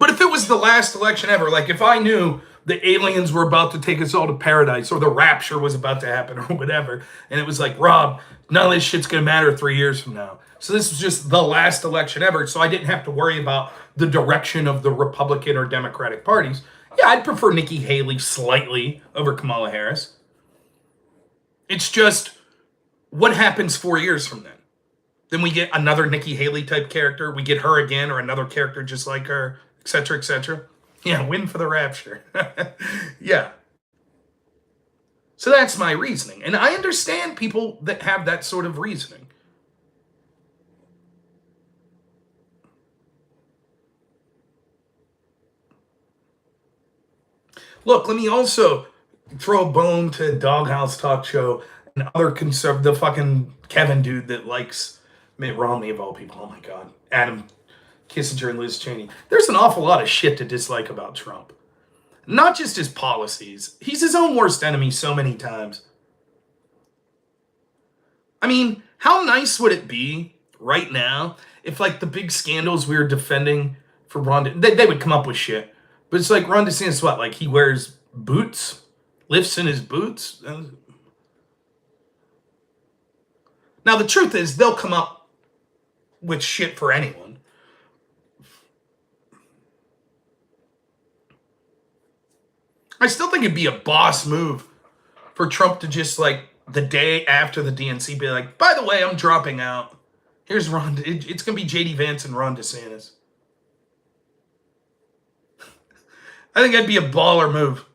But if it was the last election ever, like if I knew the aliens were about to take us all to paradise, or the rapture was about to happen, or whatever, and it was like, Rob, none of this shit's going to matter 3 years from now. So this was just the last election ever, so I didn't have to worry about the direction of the Republican or Democratic parties. Yeah, I'd prefer Nikki Haley slightly over Kamala Harris. It's just, what happens 4 years from then? Then we get another Nikki Haley type character, we get her again, or another character just like her, etc., etc. Yeah, win for the rapture. Yeah. So that's my reasoning. And I understand people that have that sort of reasoning. Look, let me also throw a bone to Doghouse Talk Show and other the fucking Kevin dude that likes Mitt Romney of all people. Oh my God. Adam Kissinger and Liz Cheney. There's an awful lot of shit to dislike about Trump. Not just his policies. He's his own worst enemy so many times. I mean, how nice would it be right now if, like, the big scandals we were defending for Ron, they would come up with shit. But it's like Ron DeSantis, what? Like, he wears boots? Lifts in his boots? Now, the truth is, they'll come up with shit for anyone. I still think it'd be a boss move for Trump to just, like, the day after the DNC be like, by the way, I'm dropping out. Here's Ron. It's going to be J.D. Vance and Ron DeSantis. I think that'd be a baller move.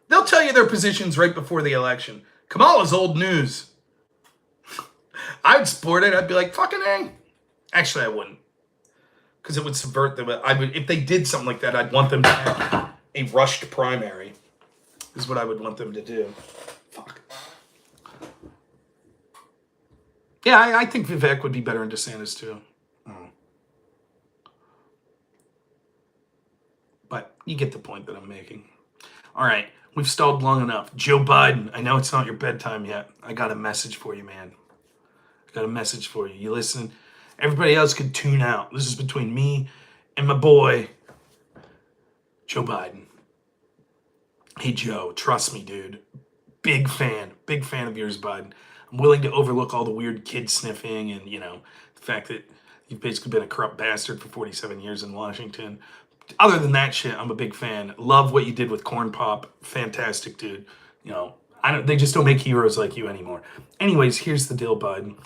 They'll tell you their positions right before the election. Kamala's old news. I would support it. I'd be like, fucking A. Actually, I wouldn't. Because it would subvert them. If they did something like that, I'd want them to have a rushed primary. Is what I would want them to do. Fuck. Yeah, I think Vivek would be better in DeSantis too. But you get the point that I'm making. All right, we've stalled long enough. Joe Biden, I know it's not your bedtime yet. I got a message for you, man. I got a message for you. You listen. Everybody else could tune out. This is between me and my boy, Joe Biden. Hey, Joe, trust me, dude. Big fan of yours, Biden. I'm willing to overlook all the weird kid sniffing and, the fact that you've basically been a corrupt bastard for 47 years in Washington. Other than that shit, I'm a big fan. Love what you did with Corn Pop. Fantastic, dude. They just don't make heroes like you anymore. Anyways, here's the deal, Biden.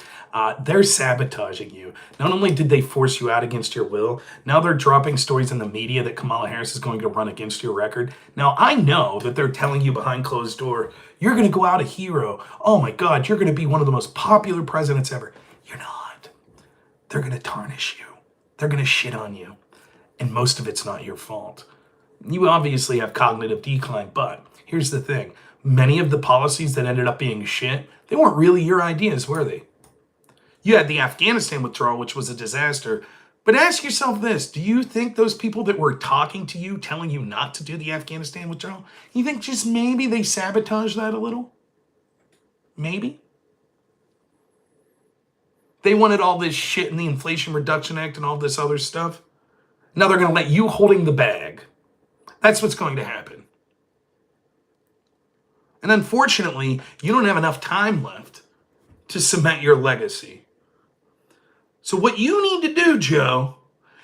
They're sabotaging you. Not only did they force you out against your will, now they're dropping stories in the media that Kamala Harris is going to run against your record. Now, I know that they're telling you behind closed door, you're going to go out a hero. Oh my God, you're going to be one of the most popular presidents ever. You're not. They're going to tarnish you. They're going to shit on you. And most of it's not your fault. You obviously have cognitive decline, but here's the thing. Many of the policies that ended up being shit, they weren't really your ideas, were they? You had the Afghanistan withdrawal, which was a disaster. But ask yourself this. Do you think those people that were talking to you, telling you not to do the Afghanistan withdrawal, you think just maybe they sabotaged that a little? Maybe? They wanted all this shit in the Inflation Reduction Act and all this other stuff. Now they're going to let you holding the bag. That's what's going to happen. And unfortunately, you don't have enough time left to cement your legacy. So what you need to do, Joe,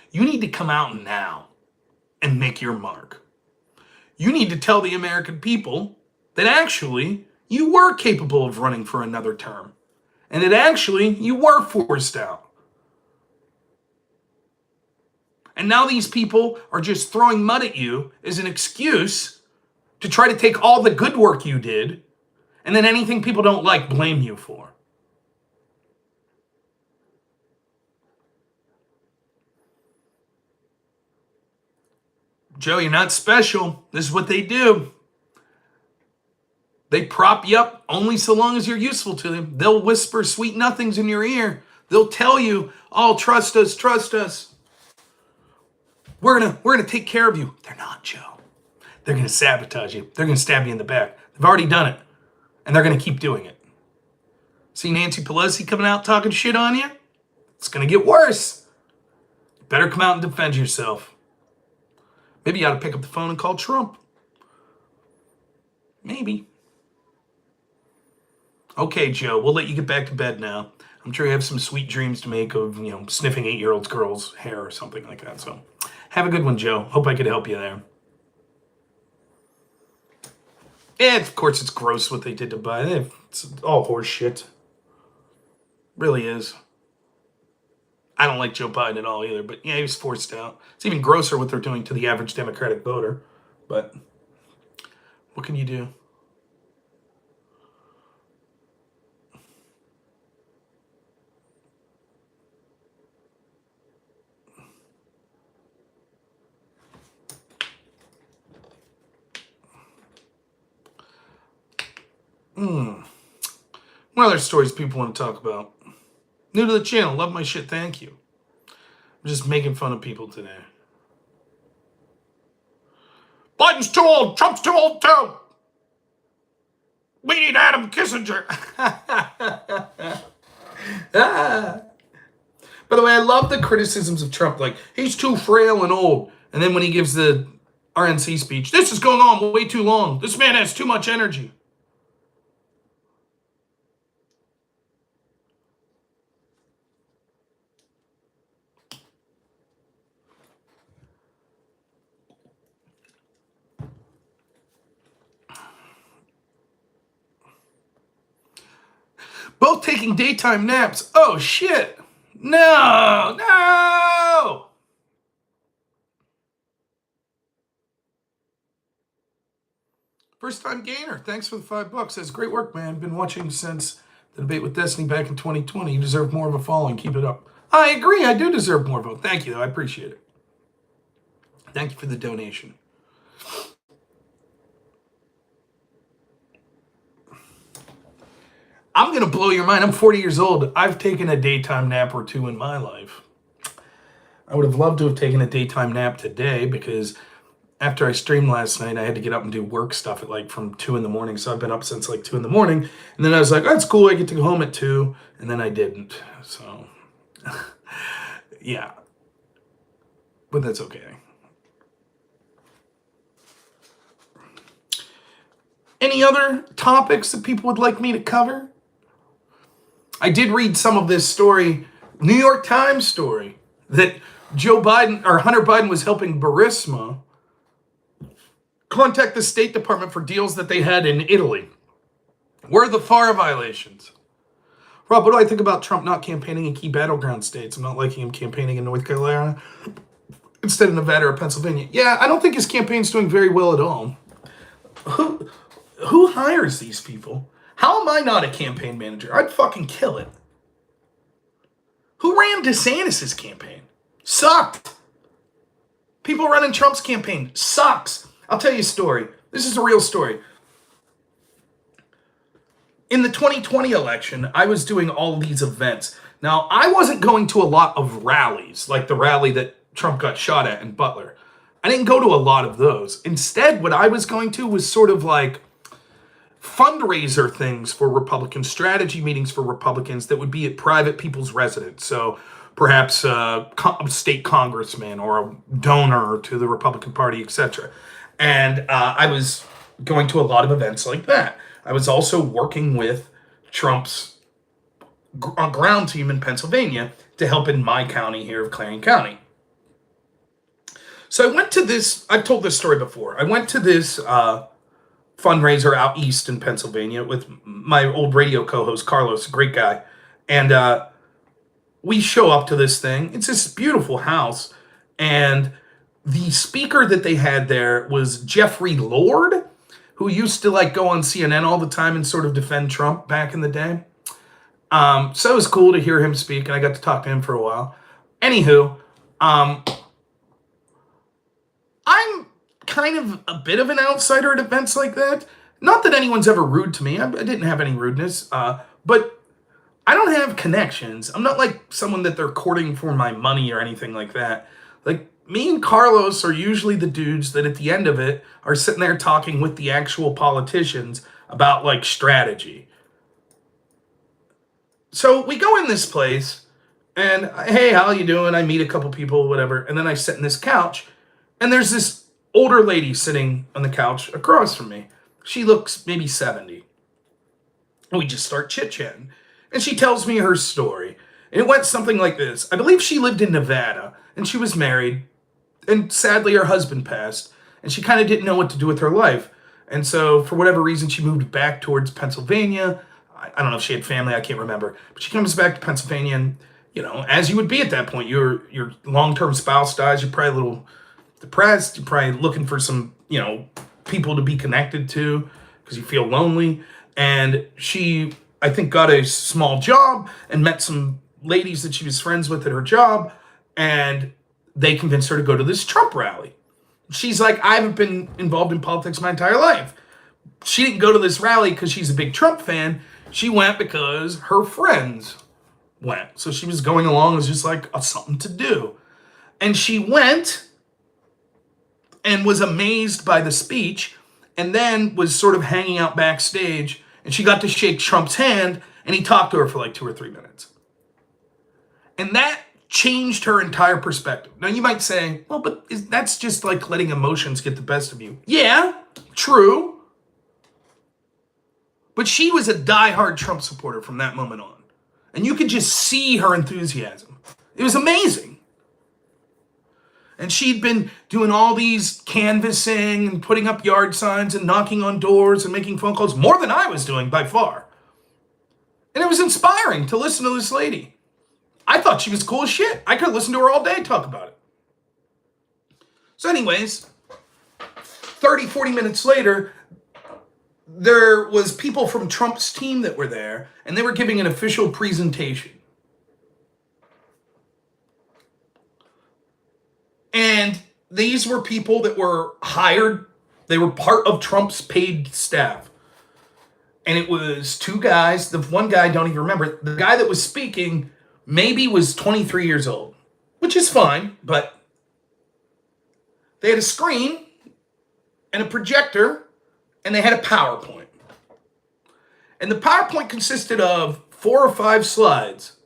you need to come out now and make your mark. You need to tell the American people that actually you were capable of running for another term. And that actually you were forced out. And now these people are just throwing mud at you as an excuse to try to take all the good work you did, and then anything people don't like, blame you for. Joe, you're not special. This is what they do. They prop you up only so long as you're useful to them. They'll whisper sweet nothings in your ear. They'll tell you, oh, trust us, trust us. We're gonna take care of you. They're not, Joe. They're gonna sabotage you. They're gonna stab you in the back. They've already done it, and they're gonna keep doing it. See Nancy Pelosi coming out talking shit on you? It's gonna get worse. You better come out and defend yourself. Maybe you ought to pick up the phone and call Trump. Maybe. Okay, Joe, we'll let you get back to bed now. I'm sure you have some sweet dreams to make of, sniffing 8-year-old girls' hair or something like that. So have a good one, Joe. Hope I could help you there. And, of course, it's gross what they did to Biden. It's all horse shit. Really is. I don't like Joe Biden at all either, but yeah, he was forced out. It's even grosser what they're doing to the average Democratic voter. But what can you do? What other stories people want to talk about? New to the channel, love my shit, thank you. I'm just making fun of people today. Biden's too old, Trump's too old too. We need Adam Kissinger. By the way, I love the criticisms of Trump, like, he's too frail and old. And then when he gives the RNC speech, this is going on way too long. This man has too much energy. Both taking daytime naps. Oh, shit. No. First time gainer. Thanks for the $5. Says, great work, man. Been watching since the debate with Destiny back in 2020. You deserve more of a following. Keep it up. I agree. I do deserve more of a. Thank you, though. I appreciate it. Thank you for the donation. I'm going to blow your mind. I'm 40 years old. I've taken a daytime nap or two in my life. I would have loved to have taken a daytime nap today because after I streamed last night, I had to get up and do work stuff at like from 2 in the morning. So I've been up since like 2 in the morning. And then I was like, oh, that's cool. I get to go home at 2. And then I didn't. So, yeah. But that's okay. Any other topics that people would like me to cover? I did read some of this story, New York Times story, that Joe Biden or Hunter Biden was helping Burisma contact the State Department for deals that they had in Italy. Where are the FAR violations? Rob, what do I think about Trump not campaigning in key battleground states? I'm not liking him campaigning in North Carolina instead of Nevada or Pennsylvania. Yeah, I don't think his campaign's doing very well at all. Who hires these people? How am I not a campaign manager? I'd fucking kill it. Who ran DeSantis' campaign? Sucked. People running Trump's campaign sucks. I'll tell you a story. This is a real story. In the 2020 election, I was doing all these events. Now, I wasn't going to a lot of rallies, like the rally that Trump got shot at in Butler. I didn't go to a lot of those. Instead, what I was going to was sort of like fundraiser things for Republicans, strategy meetings for Republicans that would be at private people's residence. So perhaps a state congressman or a donor to the Republican Party, etc. And I was going to a lot of events like that. I was also working with Trump's ground team in Pennsylvania to help in my county here of Clarion County. So I went to this, I've told this story before. I went to this fundraiser out east in Pennsylvania with my old radio co-host, Carlos, a great guy. And we show up to this thing. It's this beautiful house. And the speaker that they had there was Jeffrey Lord, who used to like go on CNN all the time and sort of defend Trump back in the day. So it was cool to hear him speak, and I got to talk to him for a while. Anywho, I'm kind of a bit of an outsider at events like that. Not that anyone's ever rude to me. I didn't have any rudeness, but I don't have connections. I'm not like someone that they're courting for my money or anything like that. Like, me and Carlos are usually the dudes that at the end of it are sitting there talking with the actual politicians about like strategy. So we go in this place and, hey, how you doing? I meet a couple people, whatever. And then I sit in this couch and there's this older lady sitting on the couch across from me. She looks maybe 70. And we just start chit-chatting. And she tells me her story. And it went something like this. I believe she lived in Nevada and she was married. And sadly, her husband passed. And she kind of didn't know what to do with her life. And so for whatever reason, she moved back towards Pennsylvania. I don't know if she had family. I can't remember. But she comes back to Pennsylvania. And, you know, as you would be at that point, your long-term spouse dies. You're probably a little depressed. You're probably looking for some, you know, people to be connected to because you feel lonely. And she, I think, got a small job and met some ladies that she was friends with at her job. And they convinced her to go to this Trump rally. She's like, I haven't been involved in politics my entire life. She didn't go to this rally because she's a big Trump fan. She went because her friends went. So she was going along as just like something to do. And she went and was amazed by the speech and then was sort of hanging out backstage, and she got to shake Trump's hand and he talked to her for like 2 or 3 minutes. And that changed her entire perspective. Now you might say, well, but that's just like letting emotions get the best of you. Yeah, true. But she was a diehard Trump supporter from that moment on. And you could just see her enthusiasm. It was amazing. And she'd been doing all these canvassing and putting up yard signs and knocking on doors and making phone calls, more than I was doing by far. And it was inspiring to listen to this lady. I thought she was cool as shit. I could listen to her all day talk about it. So anyways, 30, 40 minutes later, there was people from Trump's team that were there, and they were giving an official presentation. And these were people that were hired. They were part of Trump's paid staff. And it was 2 guys. The one guy, I don't even remember. The guy that was speaking maybe was 23 years old, which is fine, but they had a screen and a projector, and they had a PowerPoint. And the PowerPoint consisted of 4 or 5 slides,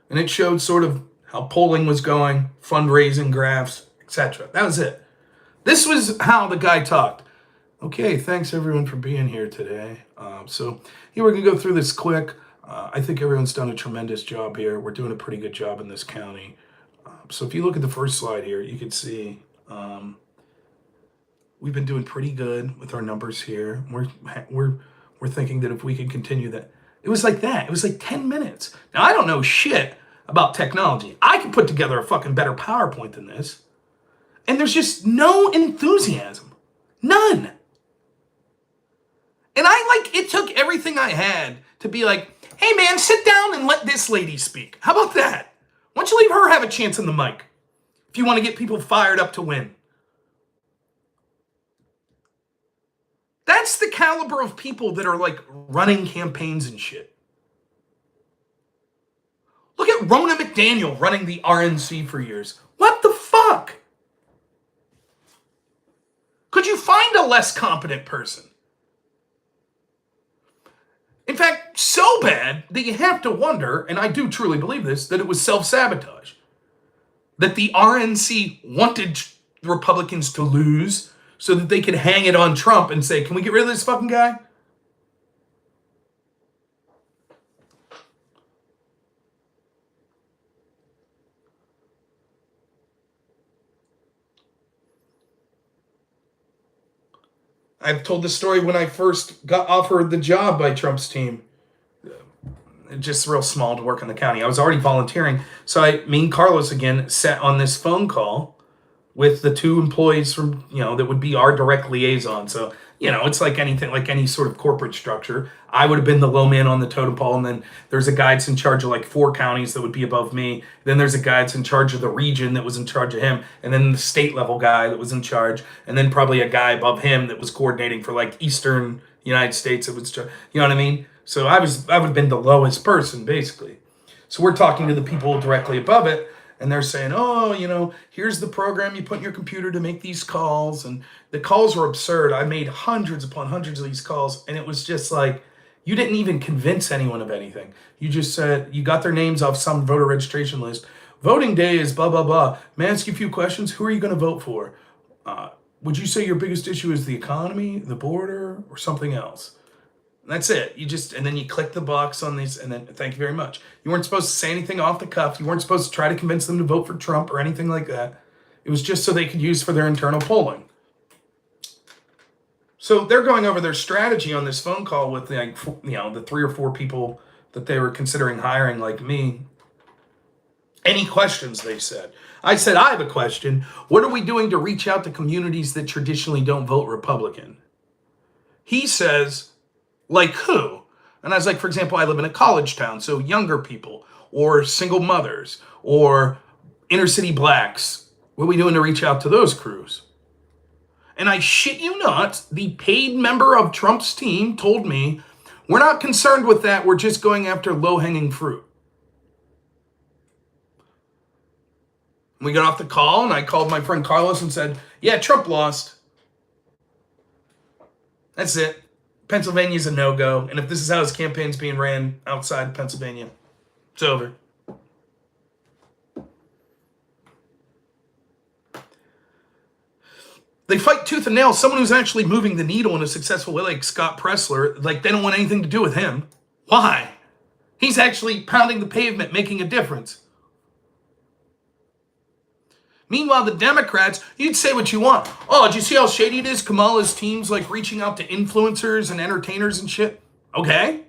and it showed sort of how polling was going, fundraising graphs, etc. That was it. This was how the guy talked. Okay, thanks everyone for being here today. So here we're going to go through this quick. I think everyone's done a tremendous job here. We're doing a pretty good job in this county. So if you look at the first slide here, you can see we've been doing pretty good with our numbers here. We're thinking that if we could continue that. It was like that. It was like 10 minutes. Now, I don't know shit about technology. I could put together a fucking better PowerPoint than this. And there's just no enthusiasm. None. And it took everything I had to be like, hey man, sit down and let this lady speak. How about that? Why don't you leave her have a chance on the mic if you want to get people fired up to win? That's the caliber of people that are like running campaigns and shit. Look at Ronna McDaniel running the RNC for years. What the fuck? Could you find a less competent person? In fact, so bad that you have to wonder, and I do truly believe this, that it was self-sabotage. That the RNC wanted Republicans to lose so that they could hang it on Trump and say, can we get rid of this fucking guy? I've told the story when I first got offered the job by Trump's team. Just real small to work in the county. I was already volunteering. So me and Carlos again sat on this phone call with the 2 employees from, that would be our direct liaison. So, it's like anything, like any sort of corporate structure. I would have been the low man on the totem pole. And then there's a guy that's in charge of like 4 counties that would be above me. Then there's a guy that's in charge of the region that was in charge of him. And then the state level guy that was in charge. And then probably a guy above him that was coordinating for like Eastern United States. That was, you know what I mean? So I would have been the lowest person basically. So we're talking to the people directly above it. And they're saying, oh, here's the program you put in your computer to make these calls. And the calls were absurd. I made hundreds upon hundreds of these calls. And it was just like, you didn't even convince anyone of anything. You just said, you got their names off some voter registration list. Voting day is blah, blah, blah. May I ask you a few questions? Who are you going to vote for? Would you say your biggest issue is the economy, the border, or something else? That's it. And then you click the box on these, and then thank you very much. You weren't supposed to say anything off the cuff. You weren't supposed to try to convince them to vote for Trump or anything like that. It was just so they could use for their internal polling. So they're going over their strategy on this phone call with the 3 or 4 people that they were considering hiring like me. Any questions, they said. I said, I have a question. What are we doing to reach out to communities that traditionally don't vote Republican? He says, like who? And I was like, for example, I live in a college town, so younger people or single mothers or inner city blacks. What are we doing to reach out to those crews? And I shit you not, the paid member of Trump's team told me, We're not concerned with that. We're just going after low-hanging fruit. We got off the call, and I called my friend Carlos and said, yeah, Trump lost. That's it. Pennsylvania's a no-go. And if this is how his campaign's being ran outside Pennsylvania, it's over. They fight tooth and nail. Someone who's actually moving the needle in a successful way, like Scott Presler, like they don't want anything to do with him. Why? He's actually pounding the pavement, making a difference. Meanwhile, the Democrats, you'd say what you want. Oh, did you see how shady it is? Kamala's team's like reaching out to influencers and entertainers and shit. Okay.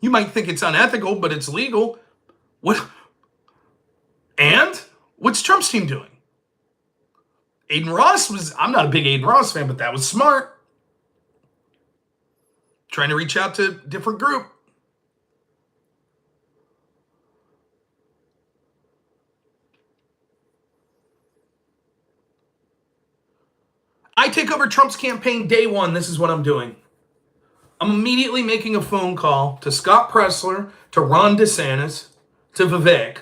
You might think it's unethical, but it's legal. What? And what's Trump's team doing? Aiden Ross I'm not a big Aiden Ross fan, but that was smart. Trying to reach out to a different group. I take over Trump's campaign day one. This is what I'm doing. I'm immediately making a phone call to Scott Presler, to Ron DeSantis, to Vivek.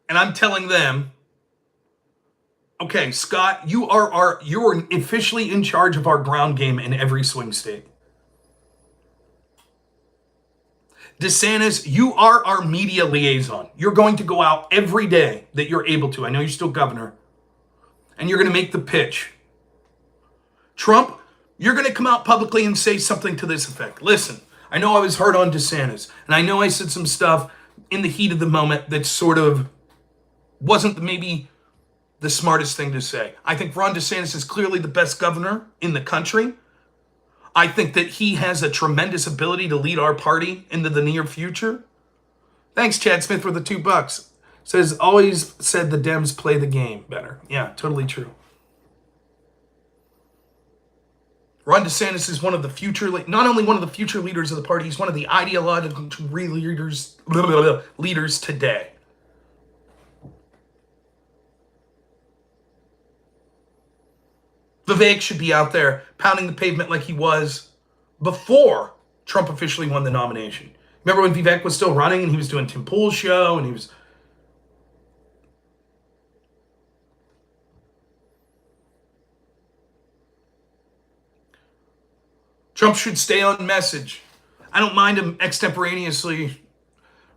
And I'm telling them, okay, Scott, you're officially in charge of our ground game in every swing state. DeSantis, you are our media liaison. You're going to go out every day that you're able to. I know you're still governor. And you're going to make the pitch. Trump, you're going to come out publicly and say something to this effect. Listen, I know I was hard on DeSantis. And I know I said some stuff in the heat of the moment that sort of wasn't maybe the smartest thing to say. I think Ron DeSantis is clearly the best governor in the country. I think that he has a tremendous ability to lead our party into the near future. Thanks, Chad Smith, for the $2. Says, always said the Dems play the game better. Yeah, totally true. Ron DeSantis is one of the future, not only one of the future leaders of the party, he's one of the ideological leaders today. Vivek should be out there pounding the pavement like he was before Trump officially won the nomination. Remember when Vivek was still running and he was doing Tim Pool's show and he was... Trump should stay on message. I don't mind him extemporaneously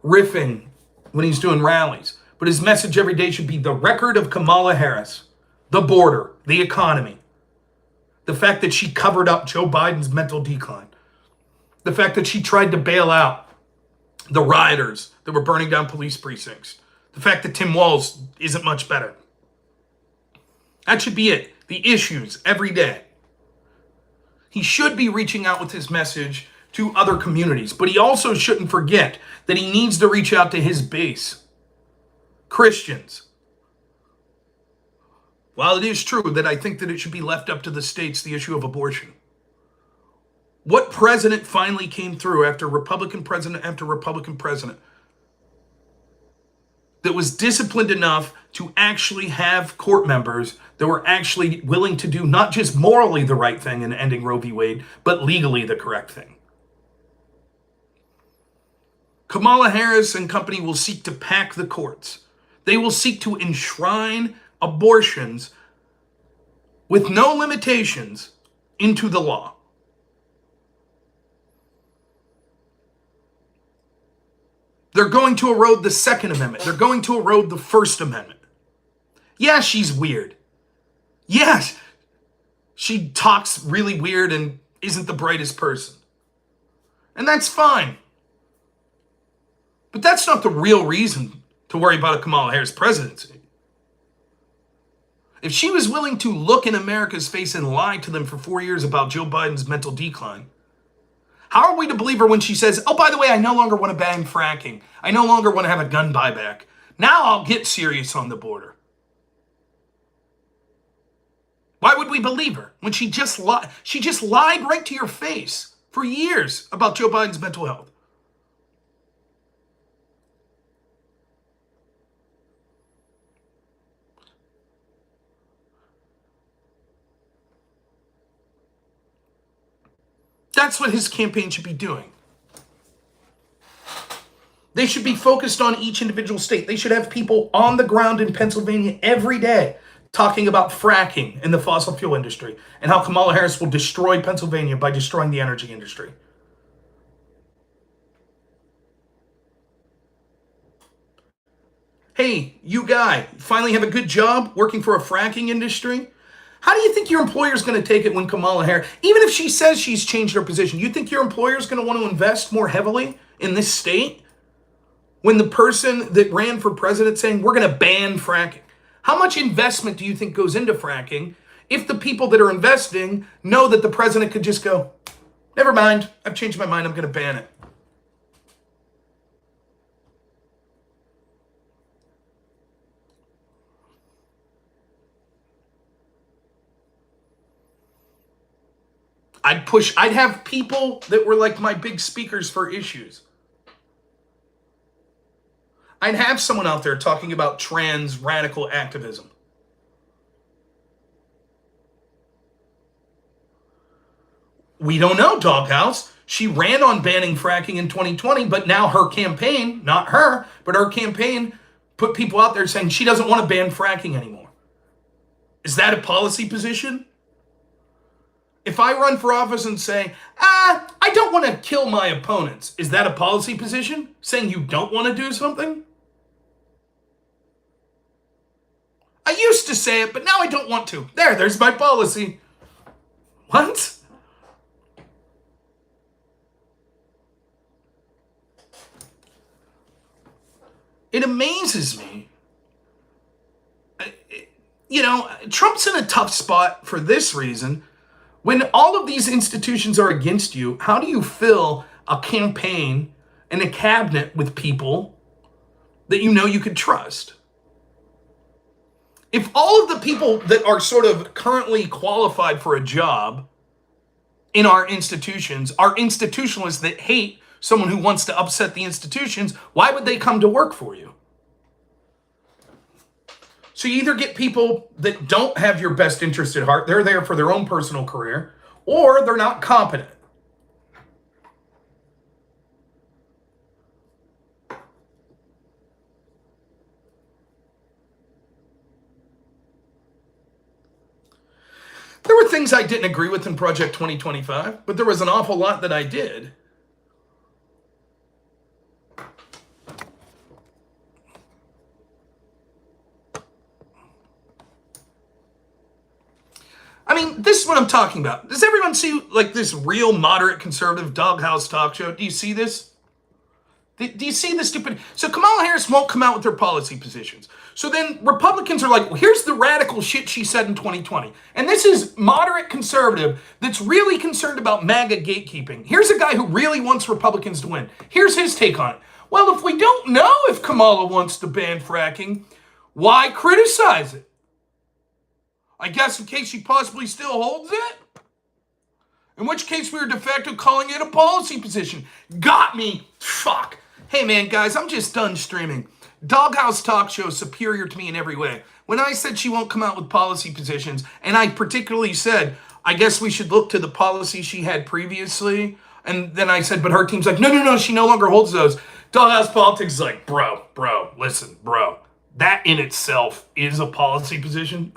riffing when he's doing rallies, but his message every day should be the record of Kamala Harris, the border, the economy. The fact that she covered up Joe Biden's mental decline. The fact that she tried to bail out the rioters that were burning down police precincts. The fact that Tim Walz isn't much better. That should be it. The issues every day. He should be reaching out with his message to other communities, but he also shouldn't forget that he needs to reach out to his base. Christians. While it is true that I think that it should be left up to the states, the issue of abortion. What president finally came through after Republican president after Republican president that was disciplined enough to actually have court members that were actually willing to do not just morally the right thing in ending Roe v. Wade, but legally the correct thing? Kamala Harris and company will seek to pack the courts. They will seek to enshrine abortions with no limitations into the law. They're going to erode the Second Amendment. They're going to erode the First Amendment. Yeah, she's weird. Yes, she talks really weird and isn't the brightest person. And that's fine. But that's not the real reason to worry about a Kamala Harris presidency. If she was willing to look in America's face and lie to them for 4 years about Joe Biden's mental decline, how are we to believe her when she says, oh, by the way, I no longer want to ban fracking. I no longer want to have a gun buyback. Now I'll get serious on the border. Why would we believe her when she just lied? She just lied right to your face for years about Joe Biden's mental health. That's what his campaign should be doing. They should be focused on each individual state. They should have people on the ground in Pennsylvania every day talking about fracking in the fossil fuel industry and how Kamala Harris will destroy Pennsylvania by destroying the energy industry. Hey, you guy, finally have a good job working for a fracking industry? How do you think your employer is going to take it when Kamala Harris, even if she says she's changed her position, you think your employer is going to want to invest more heavily in this state when the person that ran for president saying we're going to ban fracking? How much investment do you think goes into fracking if the people that are investing know that the president could just go, never mind, I've changed my mind, I'm going to ban it? I'd have people that were like my big speakers for issues. I'd have someone out there talking about trans radical activism. We don't know, Doghouse. She ran on banning fracking in 2020, but now her campaign, not her, but her campaign put people out there saying she doesn't want to ban fracking anymore. Is that a policy position? If I run for office and say, I don't want to kill my opponents, is that a policy position? Saying you don't want to do something? I used to say it, but now I don't want to. There's my policy. What? It amazes me. Trump's in a tough spot for this reason. When all of these institutions are against you, how do you fill a campaign and a cabinet with people that you know you could trust? If all of the people that are sort of currently qualified for a job in our institutions are institutionalists that hate someone who wants to upset the institutions, why would they come to work for you? So you either get people that don't have your best interest at heart, they're there for their own personal career, or they're not competent. There were things I didn't agree with in Project 2025, but there was an awful lot that I did. I mean, this is what I'm talking about. Does everyone see like this real moderate conservative Doghouse talk show? Do you see this? Do you see the stupid? So Kamala Harris won't come out with her policy positions. So then Republicans are like, well, here's the radical shit she said in 2020. And this is moderate conservative that's really concerned about MAGA gatekeeping. Here's a guy who really wants Republicans to win. Here's his take on it. Well, if we don't know if Kamala wants to ban fracking, why criticize it? I guess in case she possibly still holds it? In which case we were de facto calling it a policy position. Got me. Fuck. Hey man, guys, I'm just done streaming. Doghouse talk show is superior to me in every way. When I said she won't come out with policy positions, and I particularly said, I guess we should look to the policy she had previously, and then I said, but her team's like, no, she no longer holds those. Doghouse Politics is like, bro, listen, bro. That in itself is a policy position.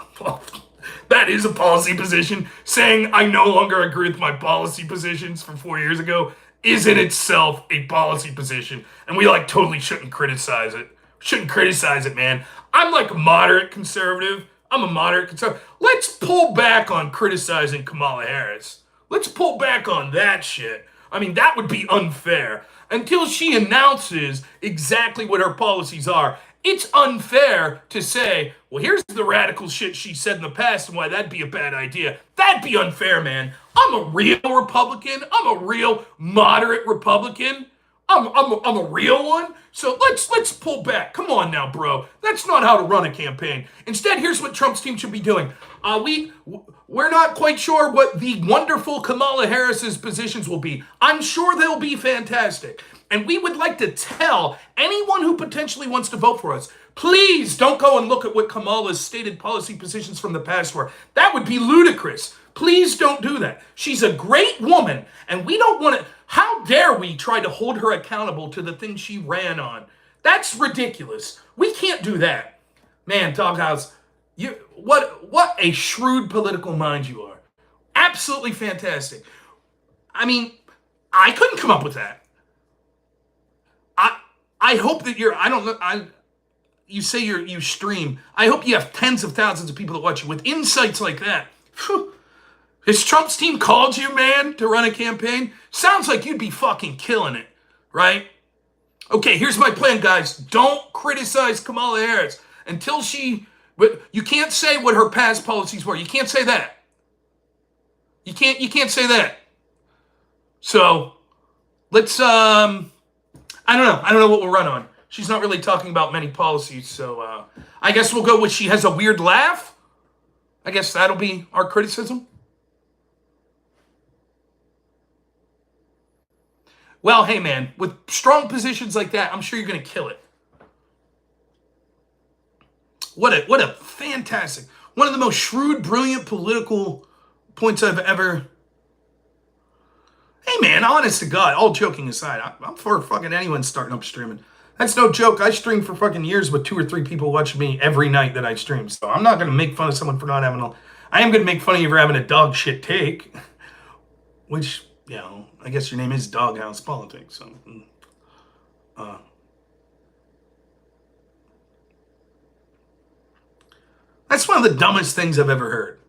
That is a policy position. Saying I no longer agree with my policy positions from 4 years ago is in itself a policy position. And we like totally shouldn't criticize it. Shouldn't criticize it, man. I'm like a moderate conservative. I'm a moderate conservative. Let's pull back on criticizing Kamala Harris. Let's pull back on that shit. I mean, that would be unfair. Until she announces exactly what her policies are, it's unfair to say, well, here's the radical shit she said in the past and why that'd be a bad idea. That'd be unfair, man. I'm a real Republican. I'm a real moderate Republican. I'm a real one. So let's pull back. Come on now, bro. That's not how to run a campaign. Instead, here's what Trump's team should be doing. We're not quite sure what the wonderful Kamala Harris's positions will be. I'm sure they'll be fantastic. And we would like to tell anyone who potentially wants to vote for us, please don't go and look at what Kamala's stated policy positions from the past were. That would be ludicrous. Please don't do that. She's a great woman, and we don't want to. How dare we try to hold her accountable to the things she ran on? That's ridiculous. We can't do that. Man, Doghouse, what a shrewd political mind you are. Absolutely fantastic. I mean, I couldn't come up with that. I hope that you say you stream. I hope you have tens of thousands of people that watch you with insights like that. Whew. Has Trump's team called you, man, to run a campaign? Sounds like you'd be fucking killing it, right? Okay, here's my plan, guys. Don't criticize Kamala Harris until but you can't say what her past policies were. You can't say that. You can't say that. So, let's, I don't know what we'll run on. She's not really talking about many policies, so I guess we'll go with she has a weird laugh. I guess that'll be our criticism. Well, hey man, with strong positions like that, I'm sure you're going to kill it. What a fantastic, one of the most shrewd, brilliant political points I've ever. Hey man, honest to God, all joking aside, I'm for fucking anyone starting up streaming. That's no joke. I streamed for fucking years with 2 or 3 people watching me every night that I stream. So I'm not going to make fun of someone for not having I am going to make fun of you for having a dog shit take. Which, you know, I guess your name is Doghouse Politics. So, that's one of the dumbest things I've ever heard.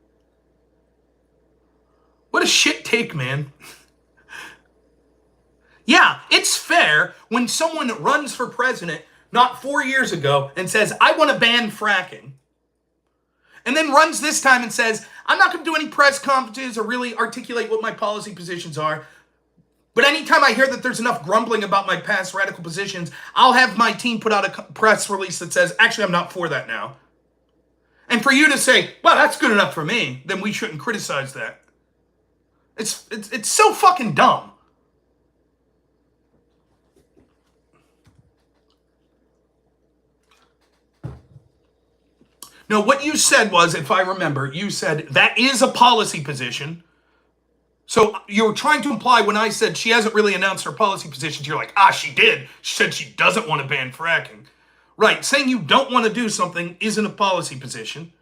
What a shit take, man. Yeah, it's fair when someone runs for president not 4 years ago and says, I want to ban fracking. And then runs this time and says, I'm not going to do any press conferences or really articulate what my policy positions are. But anytime I hear that there's enough grumbling about my past radical positions, I'll have my team put out a press release that says, actually, I'm not for that now. And for you to say, well, that's good enough for me, then we shouldn't criticize that. It's so fucking dumb. No, what you said was, if I remember, you said that is a policy position. So you're trying to imply when I said she hasn't really announced her policy positions, you're like, she did. She said she doesn't want to ban fracking. Right, saying you don't want to do something isn't a policy position.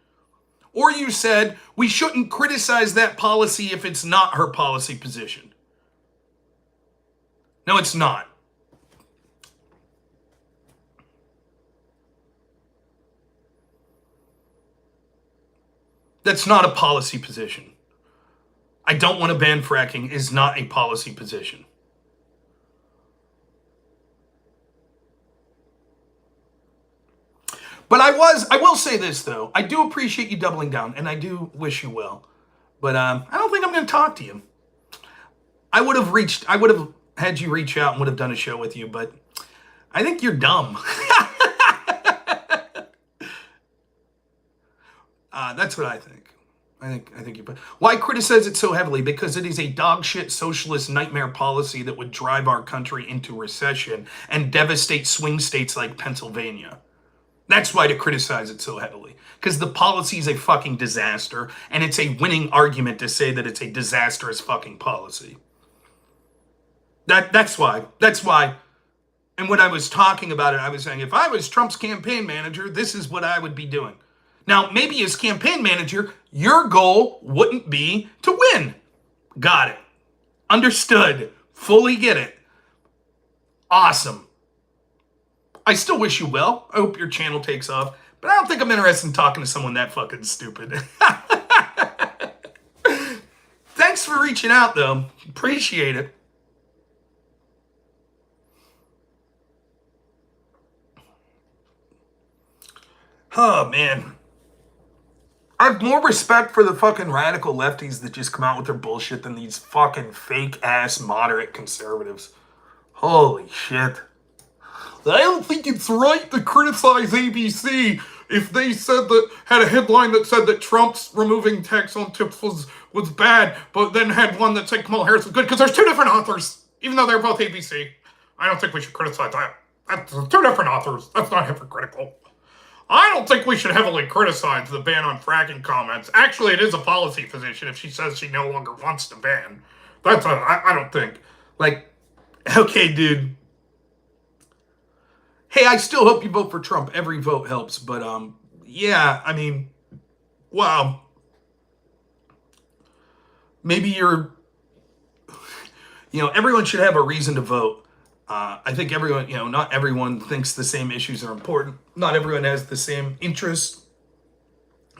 Or you said we shouldn't criticize that policy if it's not her policy position. No, it's not. That's not a policy position. I don't want to ban fracking is not a policy position. But I will say this, though. I do appreciate you doubling down, and I do wish you well. But I don't think I'm going to talk to you. I would have had you reach out and would have done a show with you, but I think you're dumb. That's what I think. I think you. Why criticize it so heavily? Because it is a dog shit socialist nightmare policy that would drive our country into recession and devastate swing states like Pennsylvania. That's why to criticize it so heavily. Because the policy is a fucking disaster, and it's a winning argument to say that it's a disastrous fucking policy. That's why. That's why. And when I was talking about it, I was saying, if I was Trump's campaign manager, this is what I would be doing. Now, maybe as campaign manager, your goal wouldn't be to win. Got it. Understood. Fully get it. Awesome. I still wish you well. I hope your channel takes off. But I don't think I'm interested in talking to someone that fucking stupid. Thanks for reaching out, though. Appreciate it. Oh, man. I have more respect for the fucking radical lefties that just come out with their bullshit than these fucking fake-ass moderate conservatives. Holy shit. I don't think it's right to criticize ABC if they had a headline that said that Trump's removing tax on tips was bad, but then had one that said Kamala Harris was good, because there's 2 different authors, even though they're both ABC. I don't think we should criticize that. That's 2 different authors. That's not hypocritical. I don't think we should heavily criticize the ban on fracking comments. Actually, it is a policy position if she says she no longer wants to ban. I don't think. Like, okay, dude. Hey, I still hope you vote for Trump. Every vote helps. But, yeah, I mean, wow. Maybe everyone should have a reason to vote. I think everyone, not everyone thinks the same issues are important. Not everyone has the same interests,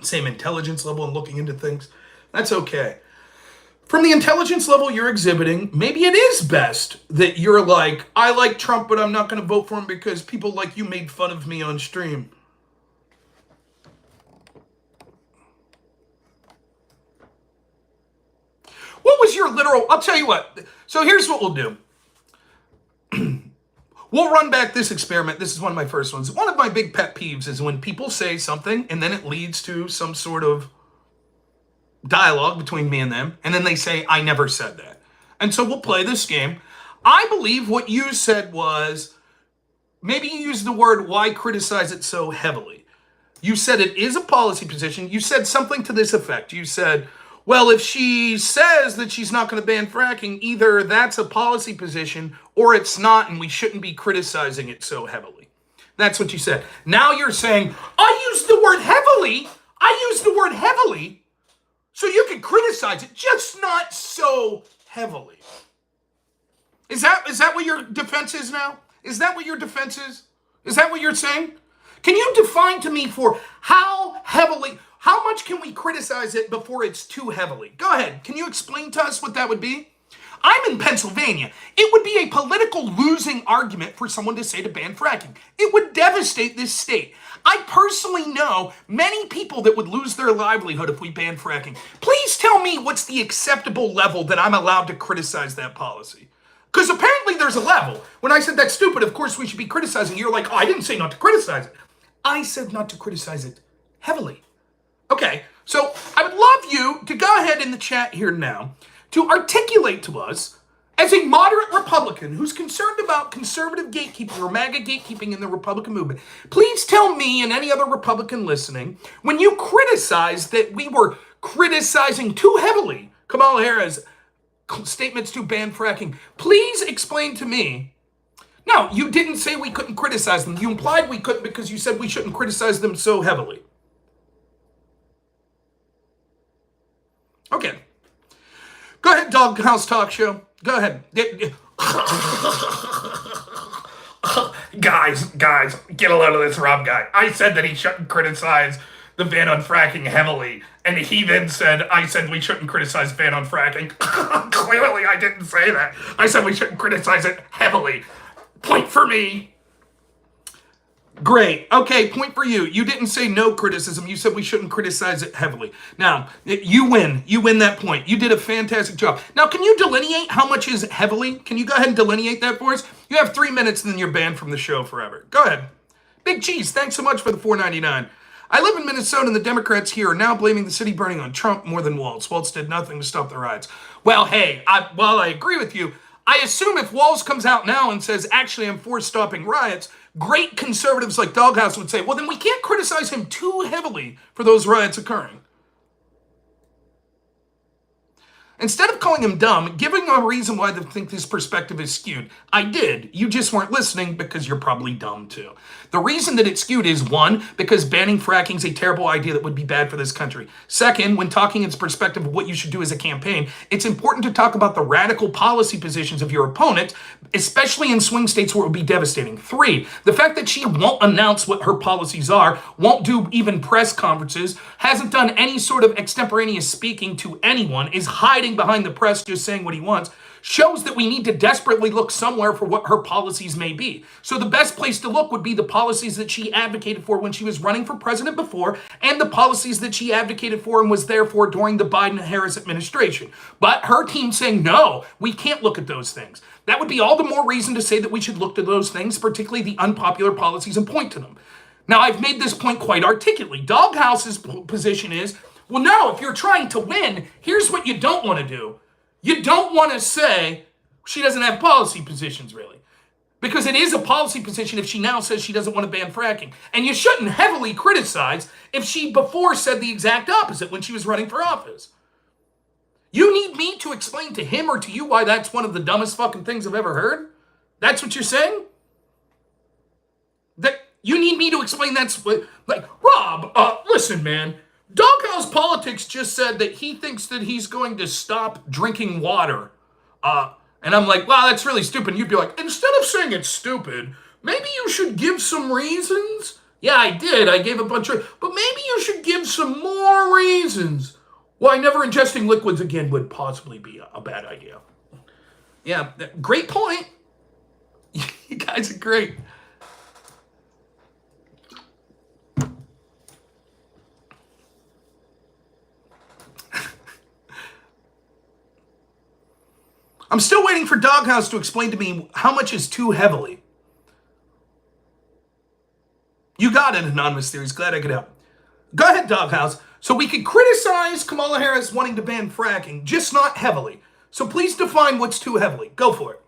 same intelligence level in looking into things. That's okay. From the intelligence level you're exhibiting, maybe it is best that you're like, I like Trump, but I'm not going to vote for him because people like you made fun of me on stream. What was your literal... I'll tell you what. So here's what we'll do. We'll run back this experiment. This is one of my first ones. One of my big pet peeves is when people say something and then it leads to some sort of dialogue between me and them, and then they say, I never said that. And so we'll play this game. I believe what you said was, maybe you used the word, why criticize it so heavily? You said it is a policy position. You said something to this effect. You said, well, if she says that she's not going to ban fracking, either that's a policy position or it's not, and we shouldn't be criticizing it so heavily. That's what you said. Now you're saying, I used the word heavily. I used the word heavily so you can criticize it, just not so heavily. Is that what your defense is now? Is that what your defense is? Is that what you're saying? Can you define to me for how much can we criticize it before it's too heavily? Go ahead. Can you explain to us what that would be? I'm in Pennsylvania. It would be a political losing argument for someone to say to ban fracking. It would devastate this state. I personally know many people that would lose their livelihood if we ban fracking. Please tell me what's the acceptable level that I'm allowed to criticize that policy. Because apparently there's a level. When I said that's stupid, of course we should be criticizing. You're like, oh, I didn't say not to criticize it. I said not to criticize it heavily. Okay, so I would love you to go ahead in the chat here now to articulate to us, as a moderate Republican who's concerned about conservative gatekeeping or MAGA gatekeeping in the Republican movement, please tell me and any other Republican listening, when you criticize that we were criticizing too heavily Kamala Harris' statements to ban fracking, please explain to me. No, you didn't say we couldn't criticize them. You implied we couldn't because you said we shouldn't criticize them so heavily. Okay. Go ahead, Doghouse Talk Show. Go ahead. Guys, get a load of this Rob guy. I said that he shouldn't criticize the ban on fracking heavily. And he then said, I said we shouldn't criticize ban on fracking. Clearly, I didn't say that. I said we shouldn't criticize it heavily. Point for me. Great. Okay, point for you. You didn't say no criticism. You said we shouldn't criticize it heavily. Now, you win. You win that point. You did a fantastic job. Now, can you delineate how much is heavily? Can you go ahead and delineate that for us? You have 3 minutes and then you're banned from the show forever. Go ahead. Big Cheese, thanks so much for the $4.99. I live in Minnesota and the Democrats here are now blaming the city burning on Trump more than Walz. Walz did nothing to stop the riots. Well, hey, while I agree with you, I assume if Walz comes out now and says, actually, I'm for stopping riots, great conservatives like Doghouse would say, well, then we can't criticize him too heavily for those riots occurring. Instead of calling him dumb, giving him a reason why they think this perspective is skewed. I did. You just weren't listening because you're probably dumb too. The reason that it's skewed is, one, because banning fracking is a terrible idea that would be bad for this country. Second, when talking its perspective of what you should do as a campaign, it's important to talk about the radical policy positions of your opponent, especially in swing states where it would be devastating. 3, the fact that she won't announce what her policies are, won't do even press conferences, hasn't done any sort of extemporaneous speaking to anyone, is hiding behind the press just saying what he wants, shows that we need to desperately look somewhere for what her policies may be. So the best place to look would be the policies that she advocated for when she was running for president before, and the policies that she advocated for and was there for during the Biden-Harris administration. But her team saying, no, we can't look at those things. That would be all the more reason to say that we should look to those things, particularly the unpopular policies, and point to them. Now, I've made this point quite articulately. Doghouse's position is, well, no, if you're trying to win, here's what you don't want to do. You don't want to say she doesn't have policy positions, really. Because it is a policy position if she now says she doesn't want to ban fracking. And you shouldn't heavily criticize if she before said the exact opposite when she was running for office. You need me to explain to him or to you why that's one of the dumbest fucking things I've ever heard? That's what you're saying? That you need me to explain that's what, like, Rob, listen, man. Doghouse Politics just said that he thinks that he's going to stop drinking water. And I'm like, wow, that's really stupid. And you'd be like, instead of saying it's stupid, maybe you should give some reasons. Yeah, I did. I gave a bunch of, but maybe you should give some more reasons why never ingesting liquids again would possibly be a bad idea. Yeah, great point. You guys are great. I'm still waiting for Doghouse to explain to me how much is too heavily. You got it, Anonymous Theories. Glad I could help. Go ahead, Doghouse. So we could criticize Kamala Harris wanting to ban fracking, just not heavily. So please define what's too heavily. Go for it.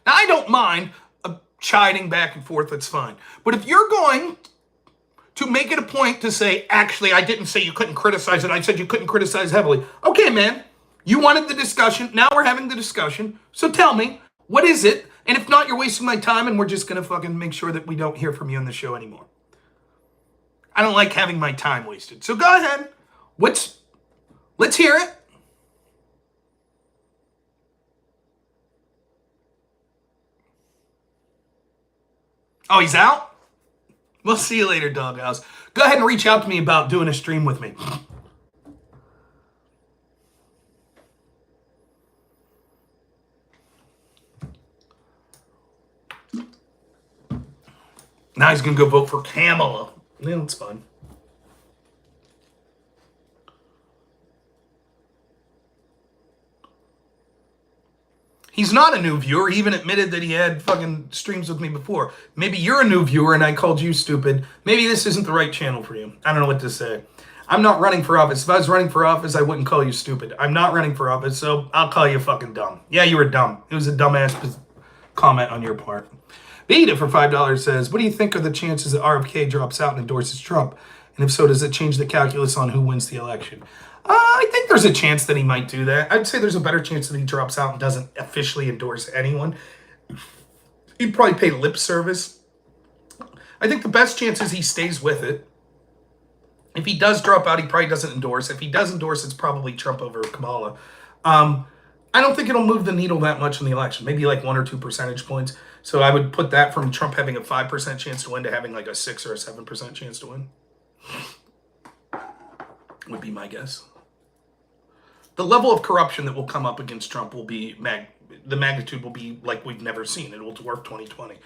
Now, I don't mind chiding back and forth. That's fine. But if you're going to make it a point to say, actually, I didn't say you couldn't criticize it. I said you couldn't criticize heavily. Okay, man. You wanted the discussion. Now we're having the discussion. So tell me, what is it? And if not, you're wasting my time and we're just going to fucking make sure that we don't hear from you on the show anymore. I don't like having my time wasted. So go ahead. Let's hear it. Oh, he's out? We'll see you later, Doghouse. Go ahead and reach out to me about doing a stream with me. Now he's going to go vote for Kamala. Yeah, that's fine. He's not a new viewer. He even admitted that he had fucking streams with me before. Maybe you're a new viewer and I called you stupid. Maybe this isn't the right channel for you. I don't know what to say. I'm not running for office. If I was running for office, I wouldn't call you stupid. I'm not running for office, so I'll call you fucking dumb. Yeah, you were dumb. It was a dumbass comment on your part. Vita for $5 says, what do you think are the chances that RFK drops out and endorses Trump? And if so, does it change the calculus on who wins the election? I think there's a chance that he might do that. I'd say there's a better chance that he drops out and doesn't officially endorse anyone. He'd probably pay lip service. I think the best chance is he stays with it. If he does drop out, he probably doesn't endorse. If he does endorse, it's probably Trump over Kamala. I don't think it'll move the needle that much in the election. Maybe like 1 or 2 percentage points. So I would put that from Trump having a 5% chance to win to having like a 6 or a 7% chance to win. Would be my guess. The level of corruption that will come up against Trump will be, the magnitude will be like we've never seen. It will dwarf 2020.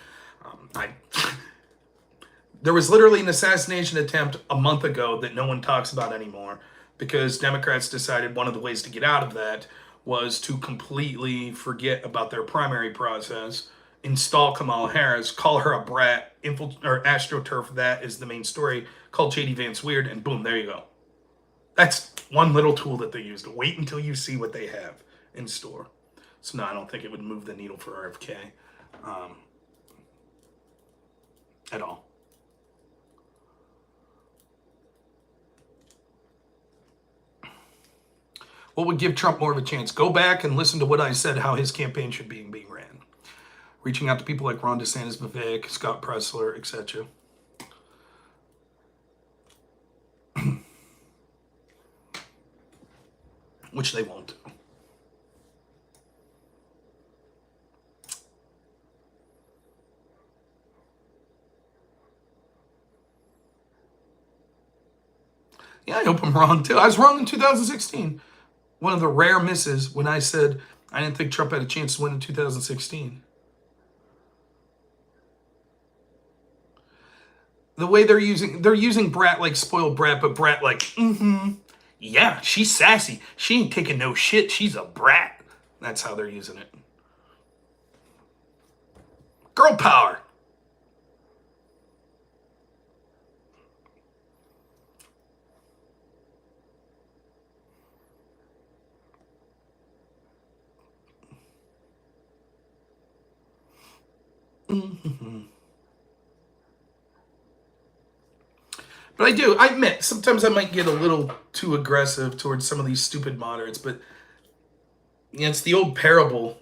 There was literally an assassination attempt a month ago that no one talks about anymore because Democrats decided one of the ways to get out of that was to completely forget about their primary process, install Kamala Harris, call her a brat, or astroturf that is the main story, call J.D. Vance weird, and boom, there you go. That's one little tool that they used. Wait until you see what they have in store. So no, I don't think it would move the needle for RFK at all. What would give Trump more of a chance? Go back and listen to what I said, how his campaign should be being ran. Reaching out to people like Ron DeSantis, Vivek, Scott Presler, etc. Which they won't do. Yeah, I hope I'm wrong too. I was wrong in 2016. One of the rare misses when I said I didn't think Trump had a chance to win in 2016. The way they're using brat like spoiled brat, but brat like, yeah, she's sassy. She ain't taking no shit. She's a brat. That's how they're using it. Girl power. But I admit, sometimes I might get a little too aggressive towards some of these stupid moderates, but yeah, it's the old parable.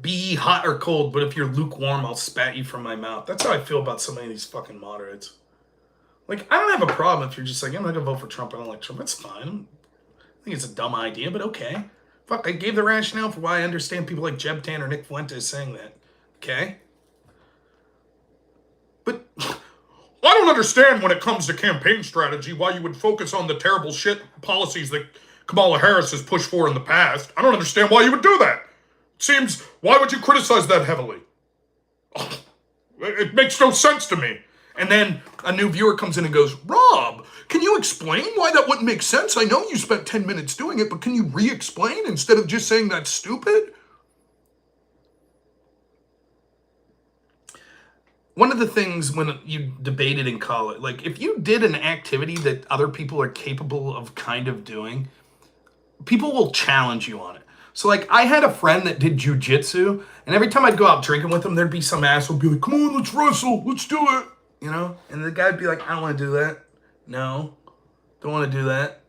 Be ye hot or cold, but if you're lukewarm, I'll spat you from my mouth. That's how I feel about so many of these fucking moderates. Like, I don't have a problem if you're just like, I'm not gonna vote for Trump, I don't like Trump. That's fine. I think it's a dumb idea, but okay. Fuck, I gave the rationale for why I understand people like Jeb Tan or Nick Fuentes saying that. Okay? But I don't understand when it comes to campaign strategy why you would focus on the terrible shit policies that Kamala Harris has pushed for in the past. I don't understand why you would do that. It seems, why would you criticize that heavily? Oh, it makes no sense to me. and then a new viewer comes in and goes, Rob, can you explain why that wouldn't make sense? I know you spent 10 minutes doing it, but can you re-explain instead of just saying that's stupid? One of the things when you debated in college, like if you did an activity that other people are capable of kind of doing, people will challenge you on it. So like I had a friend that did jujitsu, and every time I'd go out drinking with him, there'd be some asshole be like, come on, let's wrestle, let's do it. You know? And the guy'd be like, I don't want to do that. No, don't want to do that.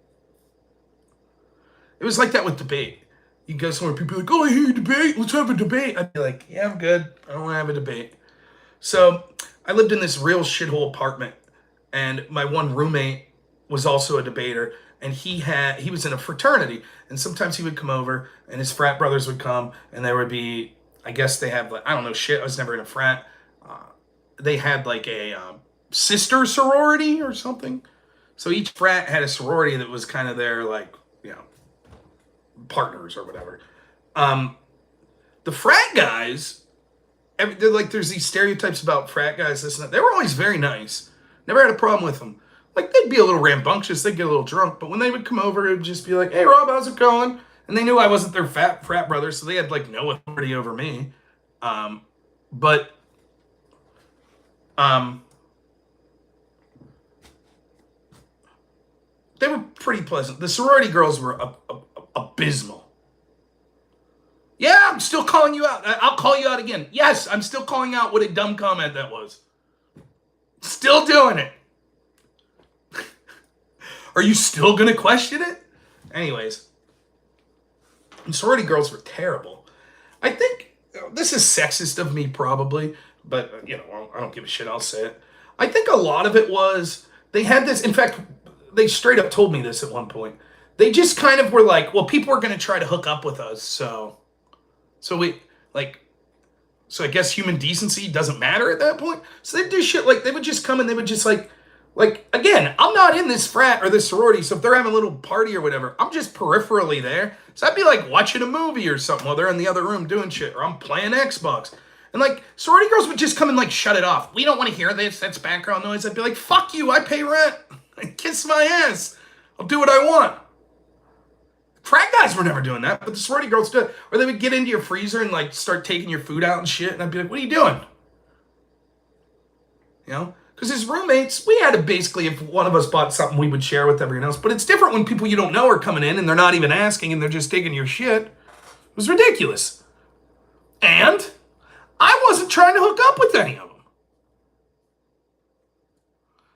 It was like that with debate. You go somewhere, people are like, oh, I hear you debate, let's have a debate. I'd be like, yeah, I'm good. I don't want to have a debate. So I lived in this real shithole apartment, and my one roommate was also a debater, and he was in a fraternity, and sometimes he would come over, and his frat brothers would come, and there would be, I guess they have, like, I don't know shit, I was never in a frat. They had like a sister sorority or something. So each frat had a sorority that was kind of their, like, you know, partners or whatever. The frat guys, there's these stereotypes about frat guys, this and that. They were always very nice. Never had a problem with them. Like, they'd be a little rambunctious, they'd get a little drunk, but when they would come over, it would just be like, hey, Rob, how's it going? And they knew I wasn't their frat brother, so they had, like, no authority over me. They were pretty pleasant. The sorority girls were abysmal. Yeah, I'm still calling you out. I'll call you out again. Yes, I'm still calling out what a dumb comment that was. Still doing it. Are you still going to question it? Anyways, sorority girls were terrible. I think this is sexist of me probably, but you know, I don't give a shit. I'll say it. I think a lot of it was they had this. In fact, they straight up told me this at one point. They just kind of were like, well, people are going to try to hook up with us, so I guess human decency doesn't matter at that point. So they'd do shit like they would just come and they would just like again, I'm not in this frat or this sorority, so if they're having a little party or whatever, I'm just peripherally there. So I'd be like watching a movie or something while they're in the other room doing shit, or I'm playing Xbox. And like sorority girls would just come and like shut it off. We don't want to hear this. That's background noise. I'd be like, fuck you. I pay rent. Kiss my ass. I'll do what I want. Frat guys were never doing that, but the sorority girls did. Or they would get into your freezer and like start taking your food out and shit. And I'd be like, what are you doing? You know? Because as roommates, we had to basically, if one of us bought something, we would share with everyone else. But it's different when people you don't know are coming in and they're not even asking and they're just taking your shit. It was ridiculous. And I wasn't trying to hook up with any of them.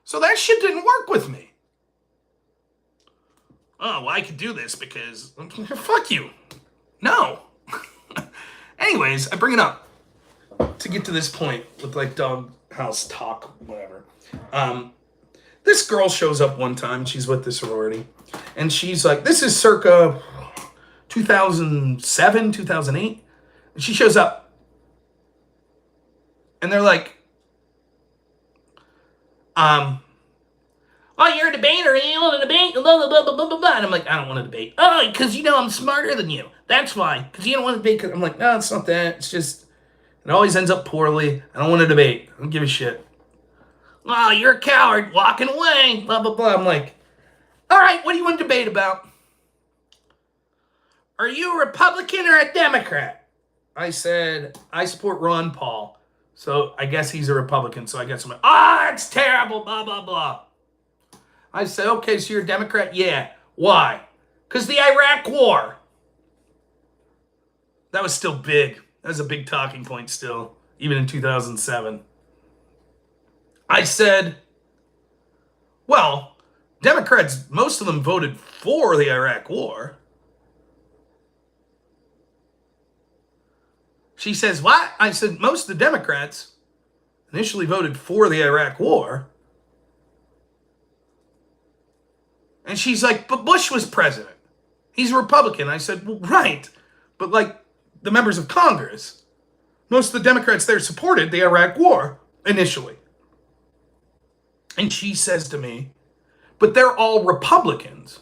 So that shit didn't work with me. Oh, well, I could do this because, fuck you. No. Anyways, I bring it up to get to this point with like Doghouse talk, whatever. This girl shows up one time. She's with the sorority. And she's like, this is circa 2007, 2008. And she shows up. And they're like, oh, you're a debater, you want to debate, blah, blah, blah, blah, blah, blah. And I'm like, I don't want to debate. Oh, because you know I'm smarter than you. That's why. Because you don't want to debate. I'm like, no, it's not that. It's just, it always ends up poorly. I don't want to debate. I don't give a shit. Oh, you're a coward, walking away, blah, blah, blah. I'm like, all right, what do you want to debate about? Are you a Republican or a Democrat? I said, I support Ron Paul. So I guess he's a Republican. So I guess I'm like, it's terrible, blah, blah, blah. I said, okay, so you're a Democrat? Yeah. Why? Because the Iraq War. That was still big. That was a big talking point still, even in 2007. I said, well, Democrats, most of them voted for the Iraq War. She says, what? I said, most of the Democrats initially voted for the Iraq War. And she's like, but Bush was president. He's a Republican. I said, well, right. But like the members of Congress, most of the Democrats there supported the Iraq War initially. And she says to me, but they're all Republicans.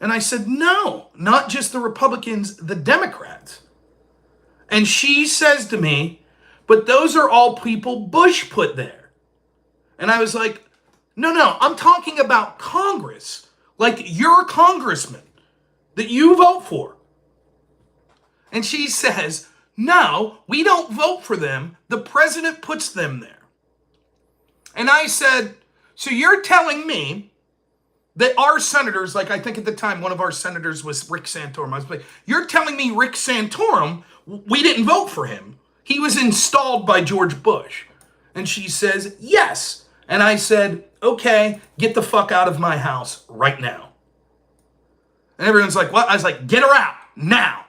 And I said, no, not just the Republicans, the Democrats. And she says to me, but those are all people Bush put there. And I was like, no, I'm talking about Congress. Like your congressman that you vote for. And she says, no, we don't vote for them. The president puts them there. And I said, so you're telling me that our senators, like I think at the time one of our senators was Rick Santorum. I was like, you're telling me Rick Santorum, we didn't vote for him. He was installed by George Bush. And she says, yes. And I said, okay, get the fuck out of my house right now. And everyone's like, what? I was like, get her out now.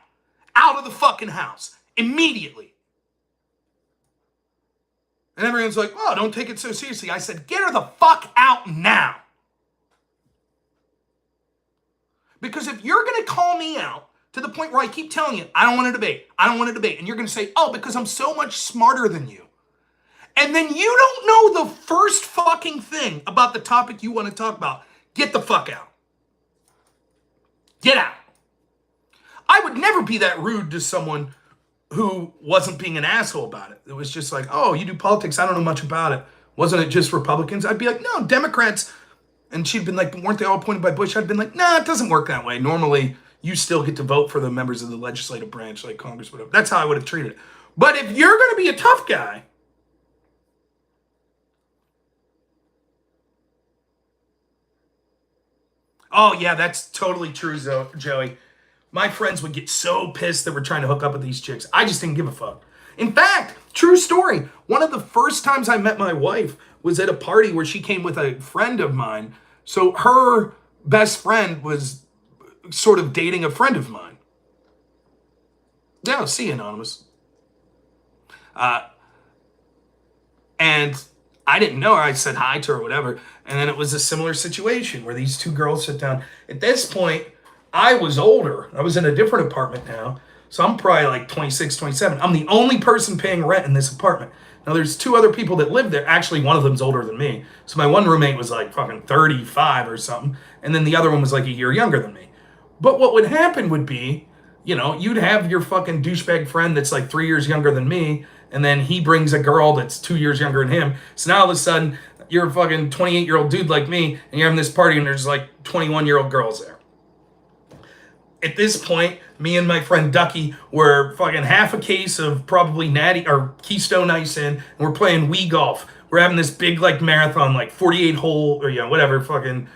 Out of the fucking house. Immediately. And everyone's like, oh, don't take it so seriously. I said, get her the fuck out now. Because if you're going to call me out to the point where I keep telling you, I don't want to debate, and you're going to say, oh, because I'm so much smarter than you. And then you don't know the first fucking thing about the topic you want to talk about. Get the fuck out. Get out. I would never be that rude to someone who wasn't being an asshole about it. It was just like, oh, you do politics, I don't know much about it. Wasn't it just Republicans? I'd be like, no, Democrats. And she'd been like, weren't they all appointed by Bush? I'd been like, nah, it doesn't work that way. Normally, you still get to vote for the members of the legislative branch, like Congress, whatever. That's how I would have treated it. But if you're going to be a tough guy, oh, yeah, that's totally true, Joey. My friends would get so pissed that we're trying to hook up with these chicks. I just didn't give a fuck. In fact, true story, one of the first times I met my wife was at a party where she came with a friend of mine. So her best friend was sort of dating a friend of mine. Yeah, see, Anonymous. And I didn't know her. I said hi to her or whatever. And then it was a similar situation where these two girls sit down. At this point, I was older. I was in a different apartment now. So I'm probably like 26, 27. I'm the only person paying rent in this apartment. Now there's two other people that live there. Actually, one of them's older than me. So my one roommate was like fucking 35 or something. And then the other one was like a year younger than me. But what would happen would be, you know, you'd have your fucking douchebag friend that's like 3 years younger than me. And then he brings a girl that's 2 years younger than him. So now all of a sudden, you're a fucking 28-year-old dude like me, and you're having this party, and there's like 21-year-old girls there. At this point, me and my friend Ducky were fucking half a case of probably Natty or Keystone Ice in, and we're playing Wii golf. We're having this big like marathon, like 48 hole or whatever, fucking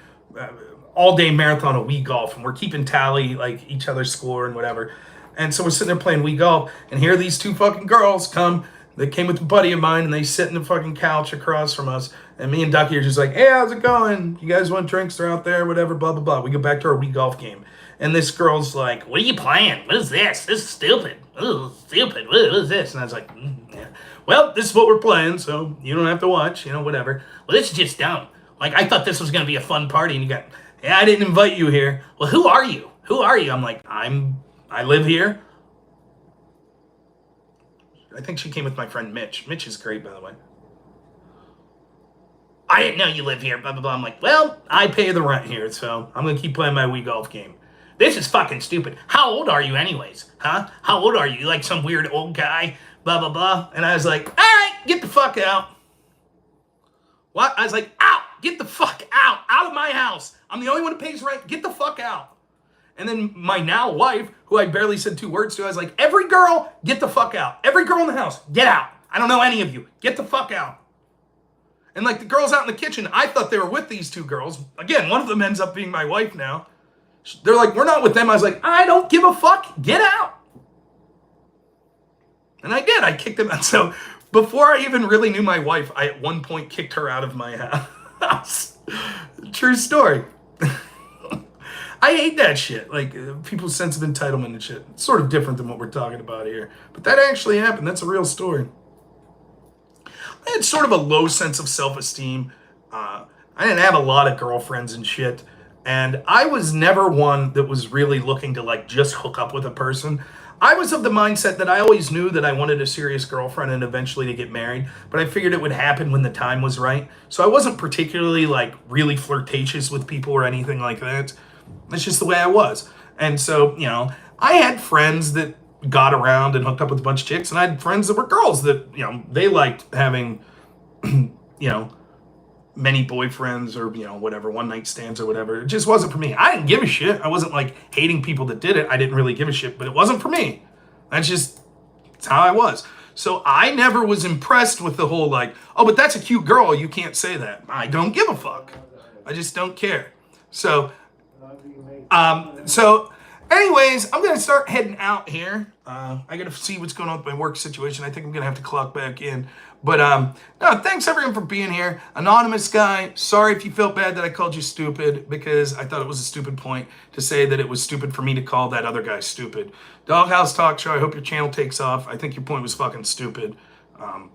all-day marathon of Wii golf, and we're keeping tally like each other's score and whatever. And so we're sitting there playing Wii golf, and here these two fucking girls come. They came with a buddy of mine, and they sit in the fucking couch across from us. And me and Ducky are just like, hey, how's it going? You guys want drinks? They're out there, whatever, blah, blah, blah. We go back to our Wii golf game. And this girl's like, what are you playing? What is this? This is stupid. Oh, stupid. What is this? And I was like, yeah. Well, this is what we're playing, so you don't have to watch, whatever. Well, this is just dumb. Like, I thought this was going to be a fun party, and you got, yeah, I didn't invite you here. Well, who are you? Who are you? I'm like, I live here. I think she came with my friend Mitch. Mitch is great, by the way. I didn't know you live here, blah, blah, blah. I'm like, well, I pay the rent here, so I'm going to keep playing my Wii golf game. This is fucking stupid. How old are you anyways? Huh? How old are you? You like some weird old guy? Blah, blah, blah. And I was like, all right, get the fuck out. What? I was like, out. Get the fuck out. Out of my house. I'm the only one who pays rent. Get the fuck out. And then my now wife, who I barely said 2 words to, I was like, every girl, get the fuck out. Every girl in the house, get out. I don't know any of you. Get the fuck out. And like the girls out in the kitchen, I thought they were with these 2 girls. Again, one of them ends up being my wife now. . They're like, we're not with them. I was like, I don't give a fuck. Get out. And I did. I kicked him out. So before I even really knew my wife, I at one point kicked her out of my house. True story. I hate that shit. Like, people's sense of entitlement and shit. It's sort of different than what we're talking about here. But that actually happened. That's a real story. I had sort of a low sense of self-esteem. I didn't have a lot of girlfriends and shit. And I was never one that was really looking to, like, just hook up with a person. I was of the mindset that I always knew that I wanted a serious girlfriend and eventually to get married, but I figured it would happen when the time was right. So I wasn't particularly, like, really flirtatious with people or anything like that. That's just the way I was. And so, you know, I had friends that got around and hooked up with a bunch of chicks, and I had friends that were girls that, you know, they liked having, you know, many boyfriends or, you know, whatever, one night stands or whatever. It just wasn't for me. I didn't give a shit. I wasn't like hating people that did it. I didn't really give a shit, but it wasn't for me. That's how I was. So I never was impressed with the whole like, oh, but that's a cute girl. You can't say that. I don't give a fuck. I just don't care. So anyways, I'm going to start heading out here. I got to see what's going on with my work situation. I think I'm going to have to clock back in. But no, thanks everyone for being here. Anonymous guy, sorry if you felt bad that I called you stupid, because I thought it was a stupid point to say that it was stupid for me to call that other guy stupid. Doghouse Talk Show, I hope your channel takes off. I think your point was fucking stupid. I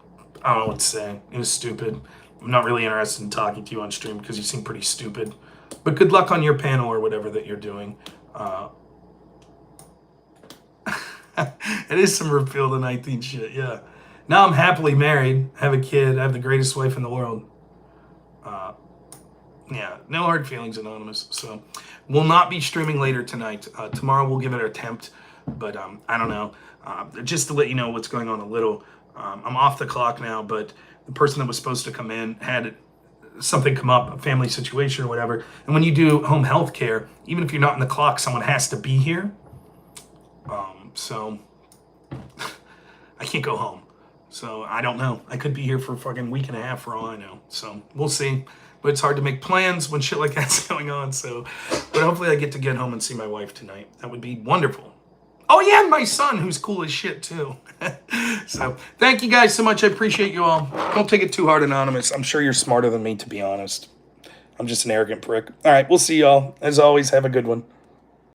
don't know what to say. It was stupid. I'm not really interested in talking to you on stream because you seem pretty stupid. But good luck on your panel or whatever that you're doing. It is some repeal the 19th shit, yeah. Now I'm happily married, have a kid, I have the greatest wife in the world. Yeah, no hard feelings, Anonymous. So, we'll not be streaming later tonight. Tomorrow we'll give it an attempt, but I don't know. Just to let you know what's going on a little, I'm off the clock now, but the person that was supposed to come in had something come up, a family situation or whatever. And when you do home health care, even if you're not in the clock, someone has to be here. So I can't go home. So I don't know. I could be here for a fucking week and a half for all I know. So we'll see. But it's hard to make plans when shit like that's going on. So, but hopefully I get to get home and see my wife tonight. That would be wonderful. Oh yeah, and my son, who's cool as shit too. So thank you guys so much. I appreciate you all. Don't take it too hard, Anonymous. I'm sure you're smarter than me, to be honest. I'm just an arrogant prick. All right, we'll see y'all. As always, have a good one.